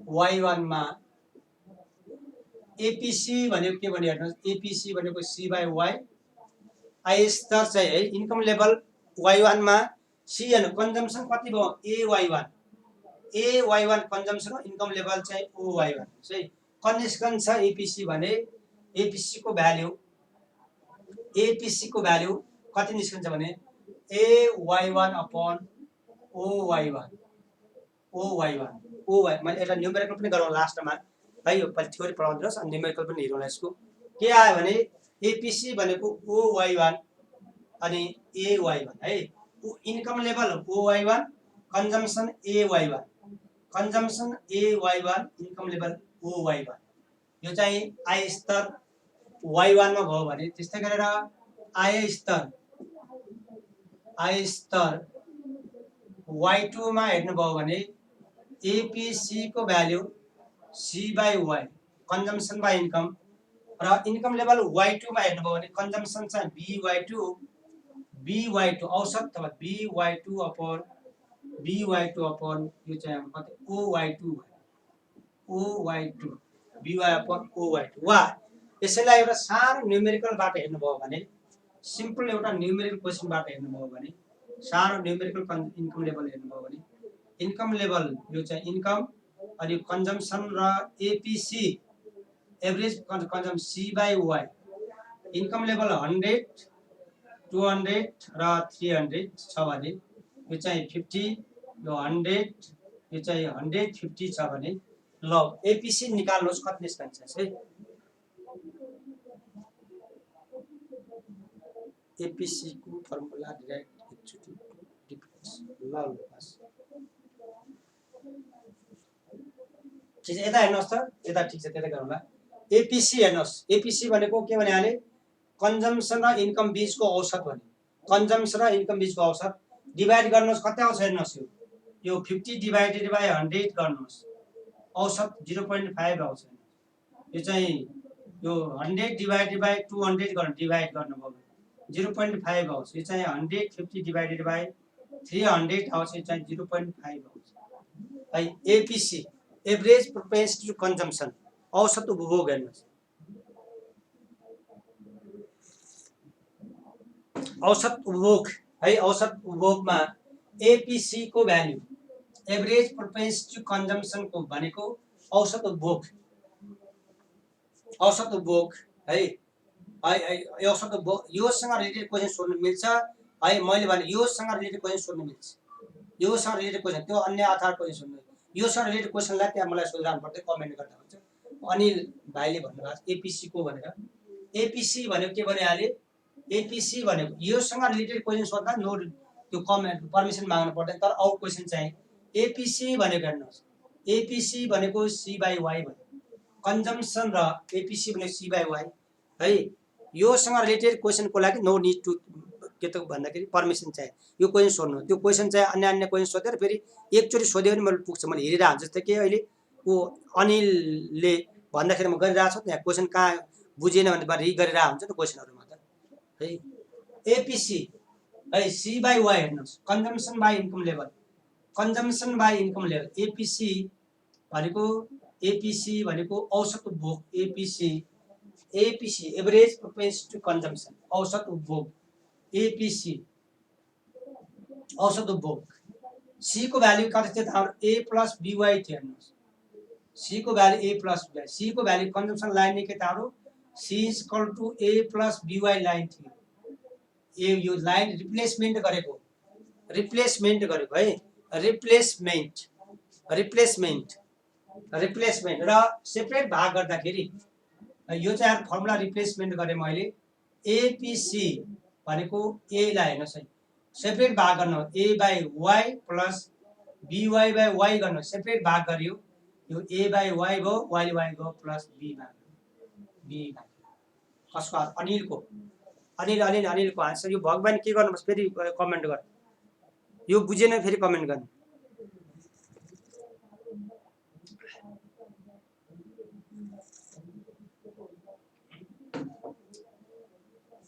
Y1 मा एपीसी भनेको के भने हेर्नुहोस्, एपीसी भनेको C/Y, आय स्तर चाहिँ है इन्कम लेभल Y1 मा सी हेर्नु कन्जम्सन कति भयो A1 कन्जम्सन हो, इन्कम लेभल चाहिँ OY1 चाहिँ कन्डिसन छ। एपीसी भने एपीसी को भ्याल्यु, एपीसी को भ्याल्यु कति निस्कन्छ भने AY1 upon OY1, OY1 OY, मैले एउटा न्युमेरिकल पनि गरौँ लास्टमा है, यो पछि थ्योरी पढाउँदिनुहोस् अनि न्युमेरिकल पनि हेरौँला। यसको के आयो भने एपीसी भनेको OY1 अनि AY1 है, income level OY1, consumption AY1, consumption AY1, income level OY1। यो चाहिँ आय स्तर Y1 मा भयो भने त्यस्तै गरेर आय स्तर Y2 मा हेर्नुभयो भने एपीसी को value C/Y, consumption by income, र इन्कम लेभल Y2 मा हेर्नुभयो भने कन्जम्सन चाहिँ BY2 औसत अथवा BY2 अपॉन यो चाहिँ कति OY2 BY अपॉन OY2। वा यसैलाई एउटा सानो न्युमेरिकलबाट हेर्नुभयो भने, सिम्पल एउटा न्युमेरिकल क्वेशनबाट हेर्नुभयो भने, सानो न्युमेरिकल इन्कम लेभल हेर्नुभयो भने इन्कम लेभल यो चाहिँ इन्कम अनि कन्जम्सन र APC average consumption C/Y, income level 100, 200 र 300 छ भने यो चाहिँ 50, यो 100, यो चाहिँ 150 छ भने ल एपीसी निकाल्नुहोस् कति निस्कन्छ है। एपीसी को फर्मुला डाइरेक्ट डिफरेन्स ल बस ठीक छ। यता हेर्नुहोस् त, यता ठिक छ, त्यतै गरौँला। एपीसी हेर्नुहोस्, एपीसी भनेको के भने हाले कन्जम्सन र इन्कम बीचको औसत भने, कन्जम्सन र इन्कम बीचको औसत डिभाइड गर्नुहोस् कति आउँछ हेर्नुहोस्, यो 50 डिभाइडेड बाइ 100 गर्नुहोस्, औसत 0.5 आउँछ। यो चाहिँ यो 100 डिभाइडेड बाइ 200 गर्नु, डिभाइड गर्नुभयो भने 0.5 आउँछ। यो चाहिँ 150 डिभाइडेड बाइ 300 आउँछ, यो चाहिँ 0.5 आउँछ है। APC average propensity to consumption, औसत उपभोग हेर्नुहोस्, औसत उपभोग है, औसत उपभोगमा एपीसी को value, average propensity to consumption को भनेको औसत उपभोग, औसत उपभोग है, औसत उपभोग योसँग रिलेटेड क्वेशन सोध्न मिल्छ है। मैले भने योसँग रिलेटेड क्वेशन सोध्न मिल्छ, योसँग रिलेटेड क्वेशन, त्यो अन्य आधार क्वेशन सोध्नु, योसँग रिलेटेड क्वेशनलाई त्यहाँ मलाई सोधिरहनु पर्छ, कमेन्ट गर्दा हुन्छ। अनिल भाइले भन्नुभएको एपीसी को भनेर, एपीसी भनेको के भने हाले, एपीसी भनेको योसँग रिलेटेड क्वेशन सोध्दा नो त्यो कमेन्ट पर्मिसन माग्नु पर्दैन, तर आउट क्वेशन चाहिँ एपीसी भनेको हेर्नुहोस्, एपीसी भनेको C/Y भयो, कन्जम्सन र एपीसी भनेको C/Y है। योसँग रिलेटेड क्वेशनको लागि नो निड टु के त भन्दाखेरि पर्मिसन चाहिँ यो क्वेशन सोध्नु, त्यो क्वेशन चाहिँ अन्य क्वेशन सोधेर फेरि एकचोटि सोध्यो भने मैले पुग्छ, मैले हेरिरहेको हुन्छ। जस्तै कि अहिले ऊ अनिलले भन्दाखेरि म गरिरहेको छु, त्यहाँ क्वेशन कहाँ बुझेन भने रि गरिरहेको हुन्छ त क्वेशनहरुमा त है। एपीसी है C/Y हेर्नुहोस्, consumption by income level, consumption by income level, APC भनेको औसत उपभोग, APC average propensity to consumption, औसत उपभोग, एपीसी औसत उपभोग। सी को भ्याल्यु कति थियो हाम्रो A + BY थियो हेर्नुहोस्, C को value A plus BY, C को भ्यालु कन्जम्सन लाइन नि के तारो C is equal to A plus BY line थियो। यो लाइन रिप्लेसमेन्ट गरेको है, रिप्लेसमेन्ट र सेपरेट भाग गर्दाखेरि यो चाहिँ फर्मुला रिप्लेसमेन्ट गरे मैले APC भनेको A लाई हेर्नुस् है सेपरेट भाग गर्नु A by Y plus BY by Y गर्नु सेपरेट भाग गरियो यो A बाइ Y भयो Y Y गयो प्लस B मा कसको अनिलको अनिलको आन्सर। यो भगवान के गर्नुपर्छ फेरि कमेन्ट गर, यो बुझेन फेरि कमेन्ट गर्नु।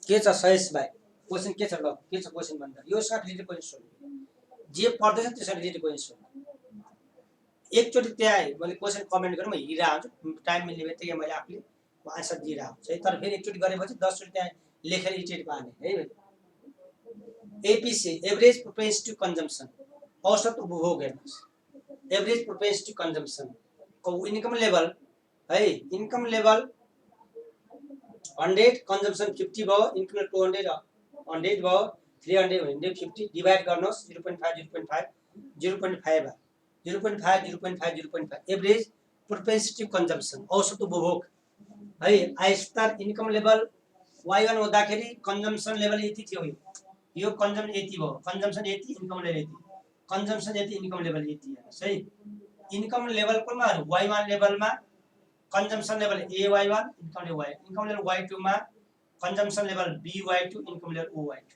के छ सयस भाइ क्वेशन के छ ल के छ क्वेशन भन्दा यो सँग रिलेटेड क्वेशन जे पढ्दैछ त्यससँग रिलेटेड क्वेशन एकचोटि त्यहाँ मैले क्वेशन कमेन्ट गरेँ म हिरा हुन्छु टाइम मिल्ने बित्तिकै मैले आफूले आन्सर दिइरा हुन्छ है। तर फेरि एकचोटि गरेपछि 10 चोटि त्यहाँ लेखेर इटेट पार्ने है। एपीसी एभरेज प्रोपेन्सिटी कन्जम्सन औसत उपभोग हेर्नुस् एभरेज प्रोपेन्सिटी कन्जम्सन को इन्कम लेभल है इन्कम लेभल 100 कन्जम्सन 50 भयो इन्कम 200 100 भयो 300 भने 50 डिभाइड गर्नुस् 0.5 एभरेज प्रोपेन्सिटी कन्जम्सन औसत उपभोग है। I star income level y1 हुँदाखेरि कन्जम्सन लेभल यति थियो यो कन्जम्सन यति भयो कन्जम्सन यति इन्कम लेभल यति कन्जम्सन यति इन्कम लेभल यति हेर्नुस् है। इन्कम लेभल कुनमा y1 लेभलमा consumption level ay1 income level y2 मा consumption level by2 income level oy2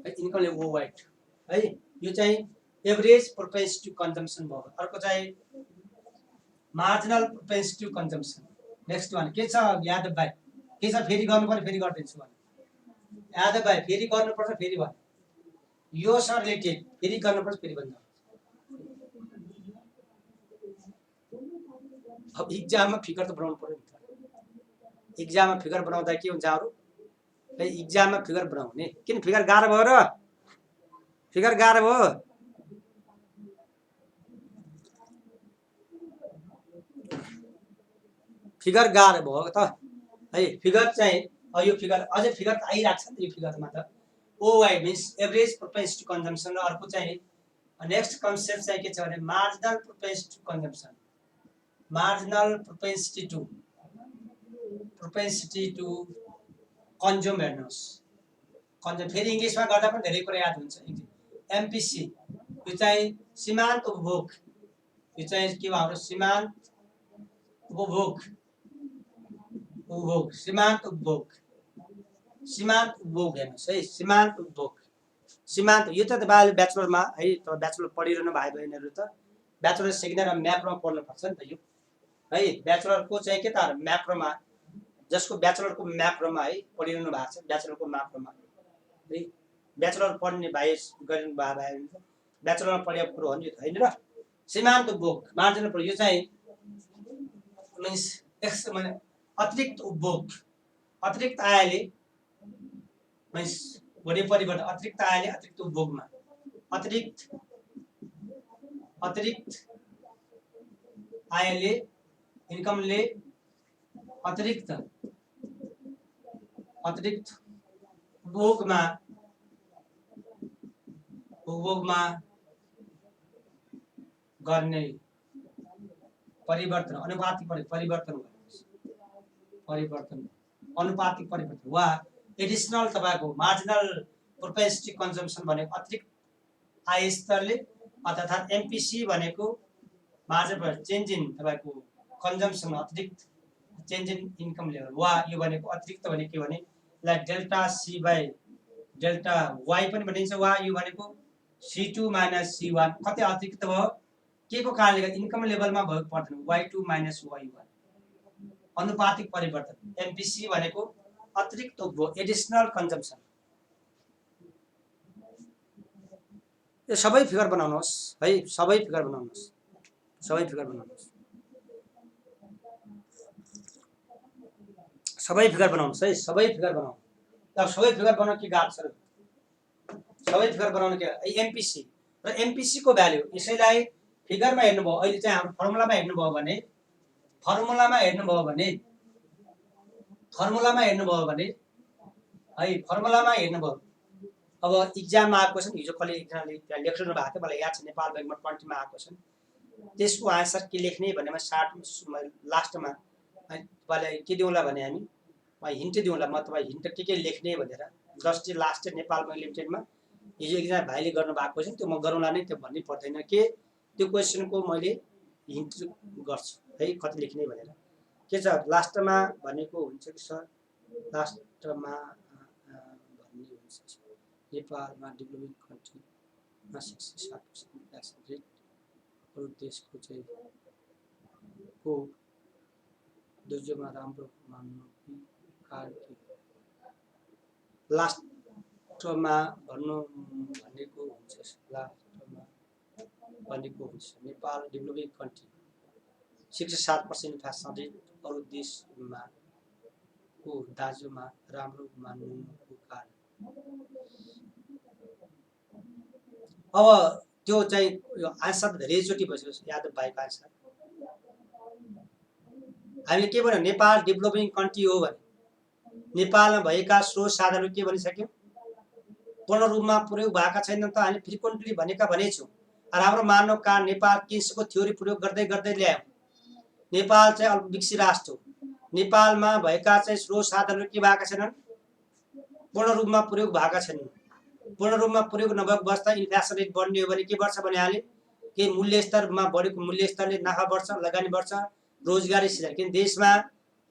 है इन्कम लेभल oy2 है। यो चाहिँ एभरेज प्रोपेन्सिटी कन्जम्सन भयो। अर्को चाहिँ marginal propensity consumption. Next one के छ यादव भाइ के छ फेरि गर्नु पर्यो फेरि गर्दिन्छु भने यादव भाइ फेरि गर्नुपर्छ फेरि भन् यो सँग रिलेटेड फेरि गर्नुपर्छ फेरि भन्दा अब इक्जाममा फिगर त बनाउनु पर्यो नि। इक्जाममा फिगर बनाउँदा के हुन्छ अरु है इक्जाममा फिगर बनाउने किन फिगर गाह्रो भयो र फिगर गाह्रो भयो फिगर गाह्रो भयो त है। फिगर चाहिँ यो फिगर अझै फिगर त आइराख्छ नि यो फिगरमा त O Y means average propensity consumption र अर्को चाहिँ नेक्स्ट कन्सेप्ट चाहिँ के छ भने marginal propensity consumption marginal propensity to consume हेर्नुहोस् कन्ज्युम फेरि इङ्ग्लिसमा गर्दा पनि धेरै कुरा याद हुन्छ। एमपीसी यो चाहिँ सीमान्त उपभोग यो चाहिँ के हो हाम्रो सीमान्त उपभोग सीमान्त उपभोग हेर्नुहोस् है सीमान्त उपभोग सीमान्त यो त ब्याचलरमा है त ब्याचलर पढिरहनु भाइ बहिनीहरू त ब्याचलर सेकेन्ड इयर म्याक्रोमा पढ्नुपर्छ नि त यो है। ब्याचलरको चाहिँ के त म्याक्रोमा जसको ब्याचलरको म्याक्रोमा है पढिरहनु भएको छ ब्याचलरको म्याक्रोमा है ब्याचलर पढ्ने भाइ गरिरहनु भएको भाइ ब्याचलरमा पढेको कुरो हो नि त होइन र। सीमान्त उपभोग मार्जिनल उपभोग यो चाहिँ मिन्स अतिरिक्त उपभोग अतिरिक्त आयले मिन्स हुने परिवर्तन अतिरिक्त आयले अतिरिक्त उपभोगमा अतिरिक्त आयले इन्कमले अतिरिक्त उपभोगमा गर्ने परिवर्तन अनुपातिक परिवर्तन अनुपातिक परिवर्तन वा एडिसनल तपाईको मार्जिनल प्रोपेन्सिटी कन्जम्सन भनेको अतिरिक्त आय स्तरले अर्थात् एमपीसी भनेको मार्जिनल चेन्ज इन तपाईको कन्जम्सन अतिरिक्त चेन्ज इन इन्कम लेभल वा यो भनेको अतिरिक्त भने के भने like delta C by delta Y पनि भनिन्छ वा यो भनेको C2 माइनस C1 कतै अतिरिक्त भयो के को कारणले गर्दा इन्कम लेभलमा भएको पर्दैन y2 माइनस y1 अनुपातिक परिवर्तन एमपीसी भनेको अतिरिक्त उपभोग एडिशनल कन्जम्सन। यो सबै फिगर बनाउनुहोस् है सबै फिगर बनाउनुहोस् सबै फिगर बनाउनुहोस् है सबै फिगर बनाउँ। अब सबै फिगर बनाउन के गाह्रो छ र सबै फिगर बनाउन के एमपीसी र एमपीसी को भ्यालु यसैलाई फिगरमा हेर्नुभयो अहिले चाहिँ हाम्रो फर्मुलामा हेर्नुभयो भने फर्मुलामा हेर्नुभयो भने है फर्मुलामा हेर्नुभयो अब इक्जाममा आएको छ हिजो कसले एकजनाले त्यहाँ लेख्नु भएको थियो मलाई याद छ नेपाल बैंकमा 20 मा आएको छ त्यसको आन्सर के लेख्ने भनेमा सार्ट लास्टमा तपाईलाई के दिउँला भने हामी हिन्ट दिउँला म तपाईँ हिन्ट के लेख्ने भनेर जस्ट लास्ट नेपाल बैंक लिमिटेडमा हिजो एकजना भाइले गर्नु भएको छ त्यो म गरौँला नै त्यो भन्नै पर्दैन के त्यो क्वेसनको मैले हिन्ट गर्छु है कति लेख्ने भनेर के छ लास्टमा भनेको हुन्छ कि सर लास्टमा भन्ने हुन्छ नेपालमा डेभलपिङ कन्ट्रीमा 67% इन्फ्लेसन रेट अरू देशको चाहिँ को दुर्योगमा राम्रो मान्नु कि लास्टमा भन्नु भनेको हुन्छ लास्टमा भनेको हुन्छ Nepal developing country 67% inflation rate अरू देशमा को दाजुमा राम्रो मान्नुको कारण अब त्यो चाहिँ यो आन्सर धेरैचोटि भइसक्यो यादव भाइको आन्सर हामीले के भन्यो नेपाल डेभलपिङ कन्ट्री हो भने नेपालमा भएका स्रोत साधनहरू के भनिसक्यौँ पूर्ण रूपमा प्रयोग भएका छैनन् त हामी फ्रिक्वेन्टली भनेका भनेछौँ राम्रो मान्नुको कारण नेपाल किन्सको थ्योरी प्रयोग गर्दै गर्दै ल्यायौँ नेपाल चाहिँ अल्पविकसित राष्ट्र हो नेपालमा भएका चाहिँ स्रोत साधनहरू के भएका छैनन् पूर्ण रूपमा प्रयोग भएका छैनन् पूर्ण रूपमा प्रयोग नभएको अवस्था इन्फ्लेसन रेट बढ्ने हो भने के बढ्छ भने हाले के मूल्य स्तरमा बढेको मूल्य स्तरले नाफा बढ्छ लगानी बढ्छ रोजगारी सृजना किन देशमा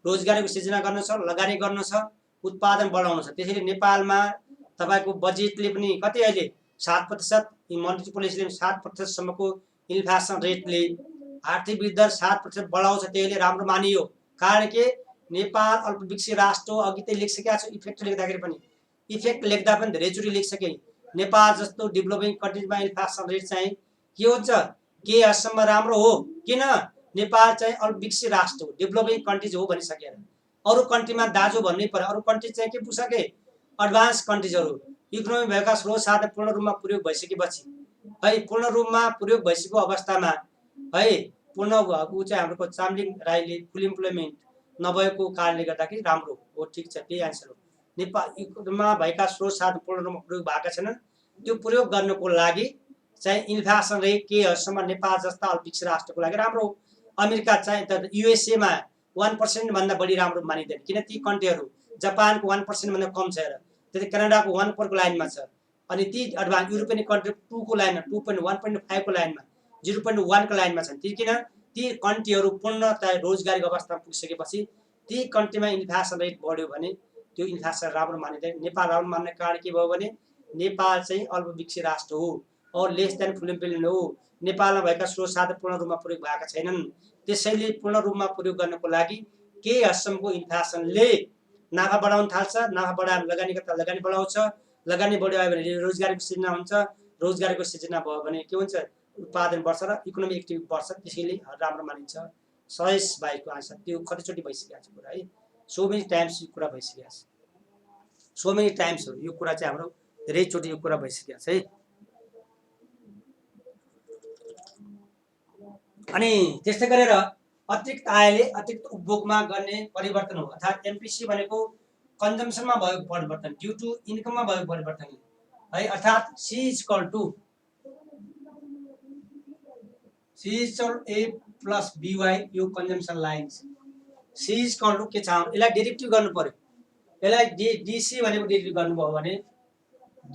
रोजगारीको सृजना गर्न छ लगानी गर्न छ उत्पादन बढाउन छ त्यसैले नेपालमा तपाईको बजेटले पनि कति अहिले 7% मन्ट्री पोलिसीले 7% सम्मको इन्फ्लेसन रेटले आर्थिक वृद्धि 7% बढाउँछ त्यसले राम्रो मानियो कारण के नेपाल अल्पविकसित राष्ट्र हो अघि त लेखिसकेका छु इफेक्ट लेख्दाखेरि पनि इफेक्ट लेख्दा पनि धेरैचोटि लेखिसके नेपाल जस्तो डेभलपिङ कन्ट्रीजमा इन्फ्लेसन रेट चाहिँ के हुन्छ के हदसम्म राम्रो हो किन नेपाल चाहिँ अल्पविकसित राष्ट्र हो डेभलपिङ कन्ट्रीज हो भनिसकेर अरू कन्ट्रीमा दाजु भन्नै पर्यो अरू कन्ट्री चाहिँ के पुग्सके एडभान्स कन्ट्रीजहरू इकोनोमी भएका स्रोत साधन पूर्ण रूपमा प्रयोग भइसकेपछि है पूर्ण रूपमा प्रयोग भइसकेको अवस्थामा है पूर्ण ऊ चाहिँ हाम्रो चामलिङ राईले फुल इम्प्लोइमेन्ट नभएको कारणले गर्दाखेरि राम्रो हो ठिक छ त्यही आन्सर हो नेपालमा भएका स्रोत साधन पूर्ण रूपमा प्रयोग भएका छैनन् त्यो प्रयोग गर्नको लागि चाहिँ इन्फ्लेसन रेट के हदसम्म नेपाल जस्ता अल्पविकसित राष्ट्रको लागि राम्रो हो अमेरिका चाहिँ युएसए मा 1% भन्दा बढी राम्रो मानिदैन किन ती कन्ट्रीहरू जापानको 1% भन्दा कम छ र त्यति कनाडाको 1% को लाइनमा छ अनि ती एडभान्स युरोपियन कन्ट्री 2 को लाइनमा 1.5 को लाइनमा 0.1 को लाइनमा छन् ती किन ती कन्ट्रीहरू पूर्णतया रोजगारीको अवस्थामा पुगिसकेपछि ती कन्ट्रीमा इन्फ्लेसन रेट बढ्यो भने त्यो इन्फ्लेसन राम्रो मानिदैन नेपाल राम्रो मान्ने कारण के भयो भने नेपाल चाहिँ अल्पविकसित राष्ट्र हो और लेस देन फुल इम्प्लोइमेन्ट हो नेपालमा भएका स्रोत साधन पूर्ण रूपमा प्रयोग भएका छैनन् त्यसैले पूर्ण रूपमा प्रयोग गर्नको लागि के हदसम्मको इन्फ्लेसनले नाफा बढाउन थाल्छ नाफा बढाएर लगानीकर्ता लगानी बढाउँछ लगानी बढ्यो भने रोजगारीको सृजना हुन्छ रोजगारीको सृजना भयो भने के हुन्छ उत्पादन बढ्छ र इकोनोमिक एक्टिभिटी बढ्छ त्यसैले राम्रो मानिन्छ सहेश भाइको आन्सर त्यो कतिचोटि भइसकेको छ कुरा है सो मेनी टाइम्स यो कुरा भइसकेको छ सो मेनी टाइम्स हो यो कुरा चाहिँ हाम्रो धेरैचोटि यो कुरा भइसकेको छ है अनि त्यस्तै गरेर अतिरिक्त आयले अतिरिक्त उपभोगमा गर्ने परिवर्तन हो अर्थात् एमपीसी भनेको कन्जम्सनमा भएको परिवर्तन ड्यू टु इन्कममा भएको परिवर्तन है अर्थात् C is equal to A plus B Y यो consumption line C is equal to के छ यसलाई डेरिभेटिभ गर्नु पर्यो यसलाई डीसी भनेको डेरिभेटिभ गर्नुभयो भने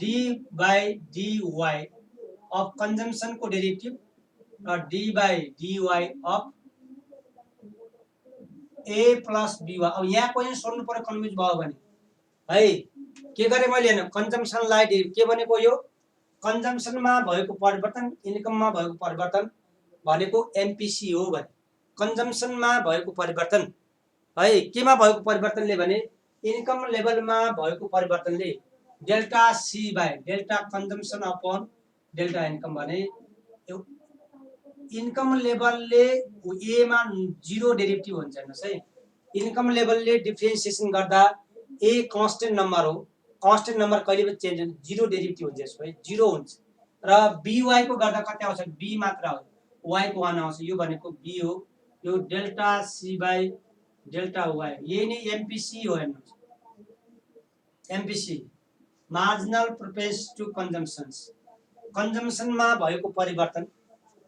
डी बाई डीवाई अफ कन्जम्सनको derivative D by D Y of A plus B Y अब यहाँ क्वेसन सोध्नु पर्यो कन्फ्युज भयो भने है के गरे मैले हैन कन्जम्सनलाई के भनेको यो कन्जम्सनमा भएको परिवर्तन इन्कममा भएको परिवर्तन भनेको एमपीसी हो भने कन्जम्सनमा भएको परिवर्तन है केमा भएको परिवर्तनले भने इन्कम लेभलमा भएको परिवर्तनले delta C by delta consumption upon delta income भने इन्कम लेभलले ए मा 0 डेरिभेटिभ हुन्छ हेर्नुस् है इन्कम लेभलले डिफरेन्सिएसन गर्दा ए कन्स्टेन्ट नम्बर हो कन्स्टेन्ट नम्बर कहिले पनि चेन्ज हुन्छ 0 डेरिभेटिभ हुन्छ यसको है 0 हुन्छ र बीवाई को गर्दा कति आउँछ बी मात्र आउँछ वाई को 1 आउँछ यो भनेको बी हो यो delta C by delta Y यही नै एमपीसी हो हेर्नुहोस् MPC marginal propensity to consumptions कन्जम्पसनमा भएको परिवर्तन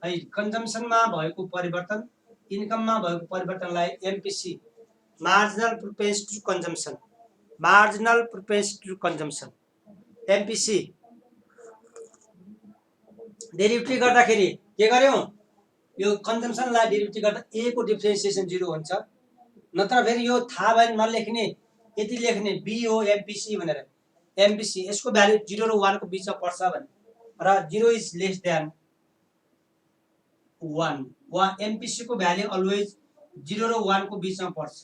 है कन्जम्पसनमा भएको परिवर्तन इन्कममा भएको परिवर्तनलाई MPC marginal propensity to consumption marginal propensity to consumption MPC derivative गर्दाखेरि के गर्यौं यो कन्जम्पसनलाई डेरिभेटिभ गर्दा ए को डिफरेन्सिएसन 0 हुन्छ नत्र फेरि यो थाहा भएन नलेख्ने यति लेख्ने बी हो एमपीसी भनेर एमपीसी यसको भ्यालु 0 र 1 को बीचमा पर्छ भने र 0 इज लेस देन 1 वा एमपीसी को भ्यालु अलवेज 0 र 1 को बीचमा पर्छ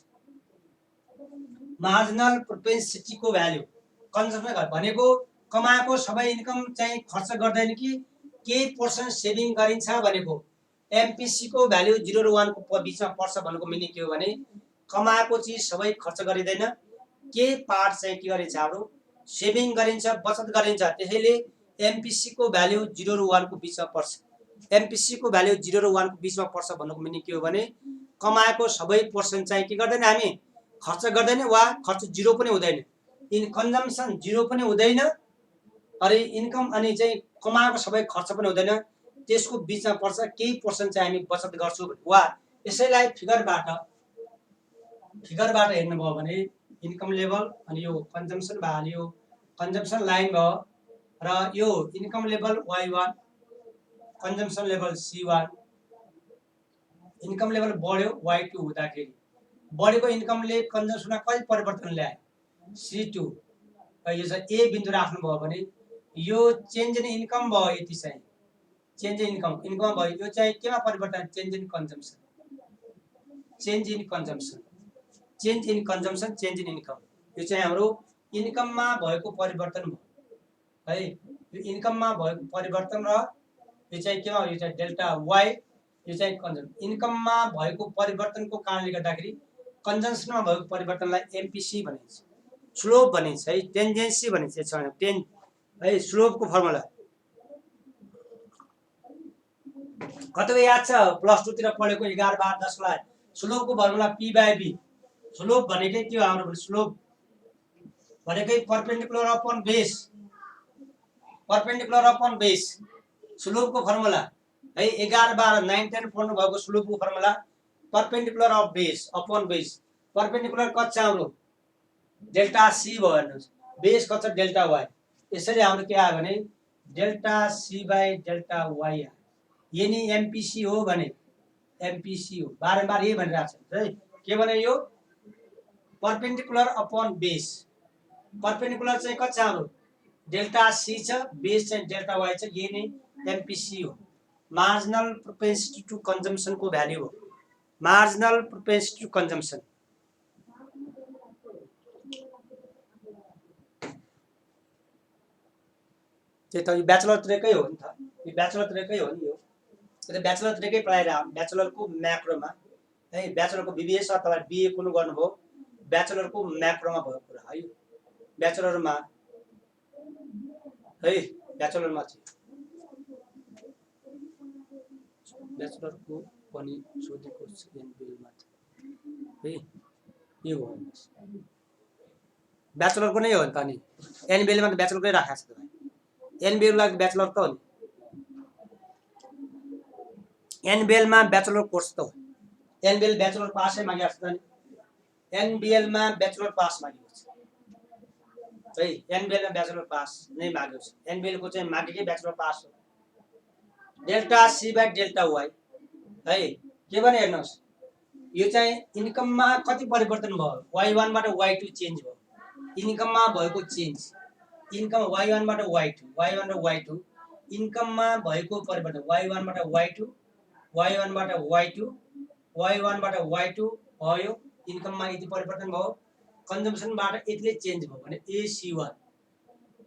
मार्जिनल प्रोपेंसिटी को भ्यालु कन्जम्पसन भनेको कमाएको सबै इन्कम चाहिँ खर्च गर्दैन कि केही पर्सेन्ट सेभिङ गरिन्छ भनेको एमपीसी को भ्यालु 0 र 1 को बीचमा पर्छ भनेको मिनिङ के हो भने कमाएको चीज सबै खर्च गरिदैन के पार्ट चाहिँ के गरिन्छ हाम्रो सेभिङ गरिन्छ बचत गरिन्छ त्यसैले एमपीसी को भ्यालु 0 र 1 को बीचमा पर्छ एमपीसी को भ्यालु 0 र 1 को बीचमा पर्छ भन्नुको मिनिङ के हो भने कमाएको सबै पर्सेन्ट चाहिँ के गर्दैन हामी खर्च गर्दैन वा खर्च 0 पनि हुँदैन इन कन्जम्पसन 0 पनि हुँदैन अरे इन्कम अनि चाहिँ कमाएको सबै खर्च पनि हुँदैन त्यसको बीचमा पर्छ केही पर्सेन्ट चाहिँ हामी बचत गर्छौं वा यसैलाई फिगरबाट हेर्नुभयो भने इन्कम लेभल अनि यो कन्जम्पसन भ्यालु कन्जम्पसन लाइन भयो र यो income level y1 consumption level c1 income level बढ्यो y2 हुँदाखेरि बढेको इन्कमले कन्जम्पसनमा कति परिवर्तन ल्यायो c2 यो चाहिँ ए बिन्दु राख्नु भयो भने यो चेन्ज इन इन्कम भयो यति चाहिँ चेन्ज इन इन्कम भयो यो चाहिँ केमा परिवर्तन change in consumption change in consumption change in consumption change in income यो चाहिँ हाम्रो इन्कममा भएको परिवर्तन भयो है यो इन्कममा भएको परिवर्तन र यो चाहिँ केमा यो चाहिँ डेल्टा वाई यो चाहिँ कन्जम्पसन इन्कममा भएको परिवर्तनको कारणले गर्दाखेरि कन्जम्पसनमा भएको परिवर्तनलाई एमपीसी भनिन्छ स्लोप भनिन्छ है टेन्जेन्सी भनिन्छ यसमा टेन है स्लोपको फर्मुला कतै याद छ प्लस 2 तिर पढेको 11 12 10 लाई स्लोपको formula p by b slope भनेकै के हो हाम्रो स्लोप भनेकै परपेन्डिकुलर अपन बेस स्लोपको फर्मुला है 11 12 9 10 पढ्नु भएको स्लोपको formula perpendicular of base upon base perpendicular कति छ हाम्रो डेल्टा सी भयो हेर्नुस् बेस कति छ डेल्टा वाई यसरी हाम्रो के आयो भने delta C by delta Y यो नि एमपीसी हो भने एमपीसी हो बारम्बार यही भनिरहेको छ है के भने यो परपेन्डिकुलर अपन बेस परपेन्डिकुलर चाहिँ कति छ हाम्रो डेल्टा सी छ बेस चाहिँ डेल्टा वाई छ यही नै एमपीसी हो मार्जिनल प्रोपेंसिटी टु कन्जम्पसन को भ्यालु हो मार्जिनल प्रोपेंसिटी टु कन्जम्पसन त्यो त यो ब्याचलर तरिकै हो नि त यो ब्याचलर तरिकै हो नि यो त्यो ब्याचलर तरिकै पढाइरा ब्याचलरको म्याक्रोमा है ब्याचलरको बीबीएस अथवा बीए कुन गर्नुभयो ब्याचलरको म्याक्रोमा भयो कुरा है ब्याचलरमा है ब्याचलरमा चाहिँ ब्याचलरको पनि सोधेको छ एनबिएलमा है यो हो ब्याचलरको नै हो नि त नि एनबिएलमा त ब्याचलरकै राखेको छ तपाईँ एनबिएल लाई ब्याचलर त हो नि एनबिएल मा ब्याचलर कोर्स त हो एनबिएल ब्याचलर पासै मागेको छ नि एनबिएल मा ब्याचलर पास मागेको छ है एनबिएल मा ब्याचलर पास नै मागेको छ एनबिएल को चाहिँ मागेकै ब्याचलर पास हो delta C by delta Y है के भने हेर्नुस् यो चाहिँ इन्कममा कति परिवर्तन भयो y1 बाट y2 चेन्ज भयो इन्कममा भएको चेन्ज इन्कम y1 बाट y2 y1 र y2 इन्कममा भएको परिवर्तन y1 बाट y2 y1 बाट y2 y1 बाट y2 भयो इन्कममा यति परिवर्तन भयो कन्जम्पसनबाट यतिले चेन्ज भयो भने AC1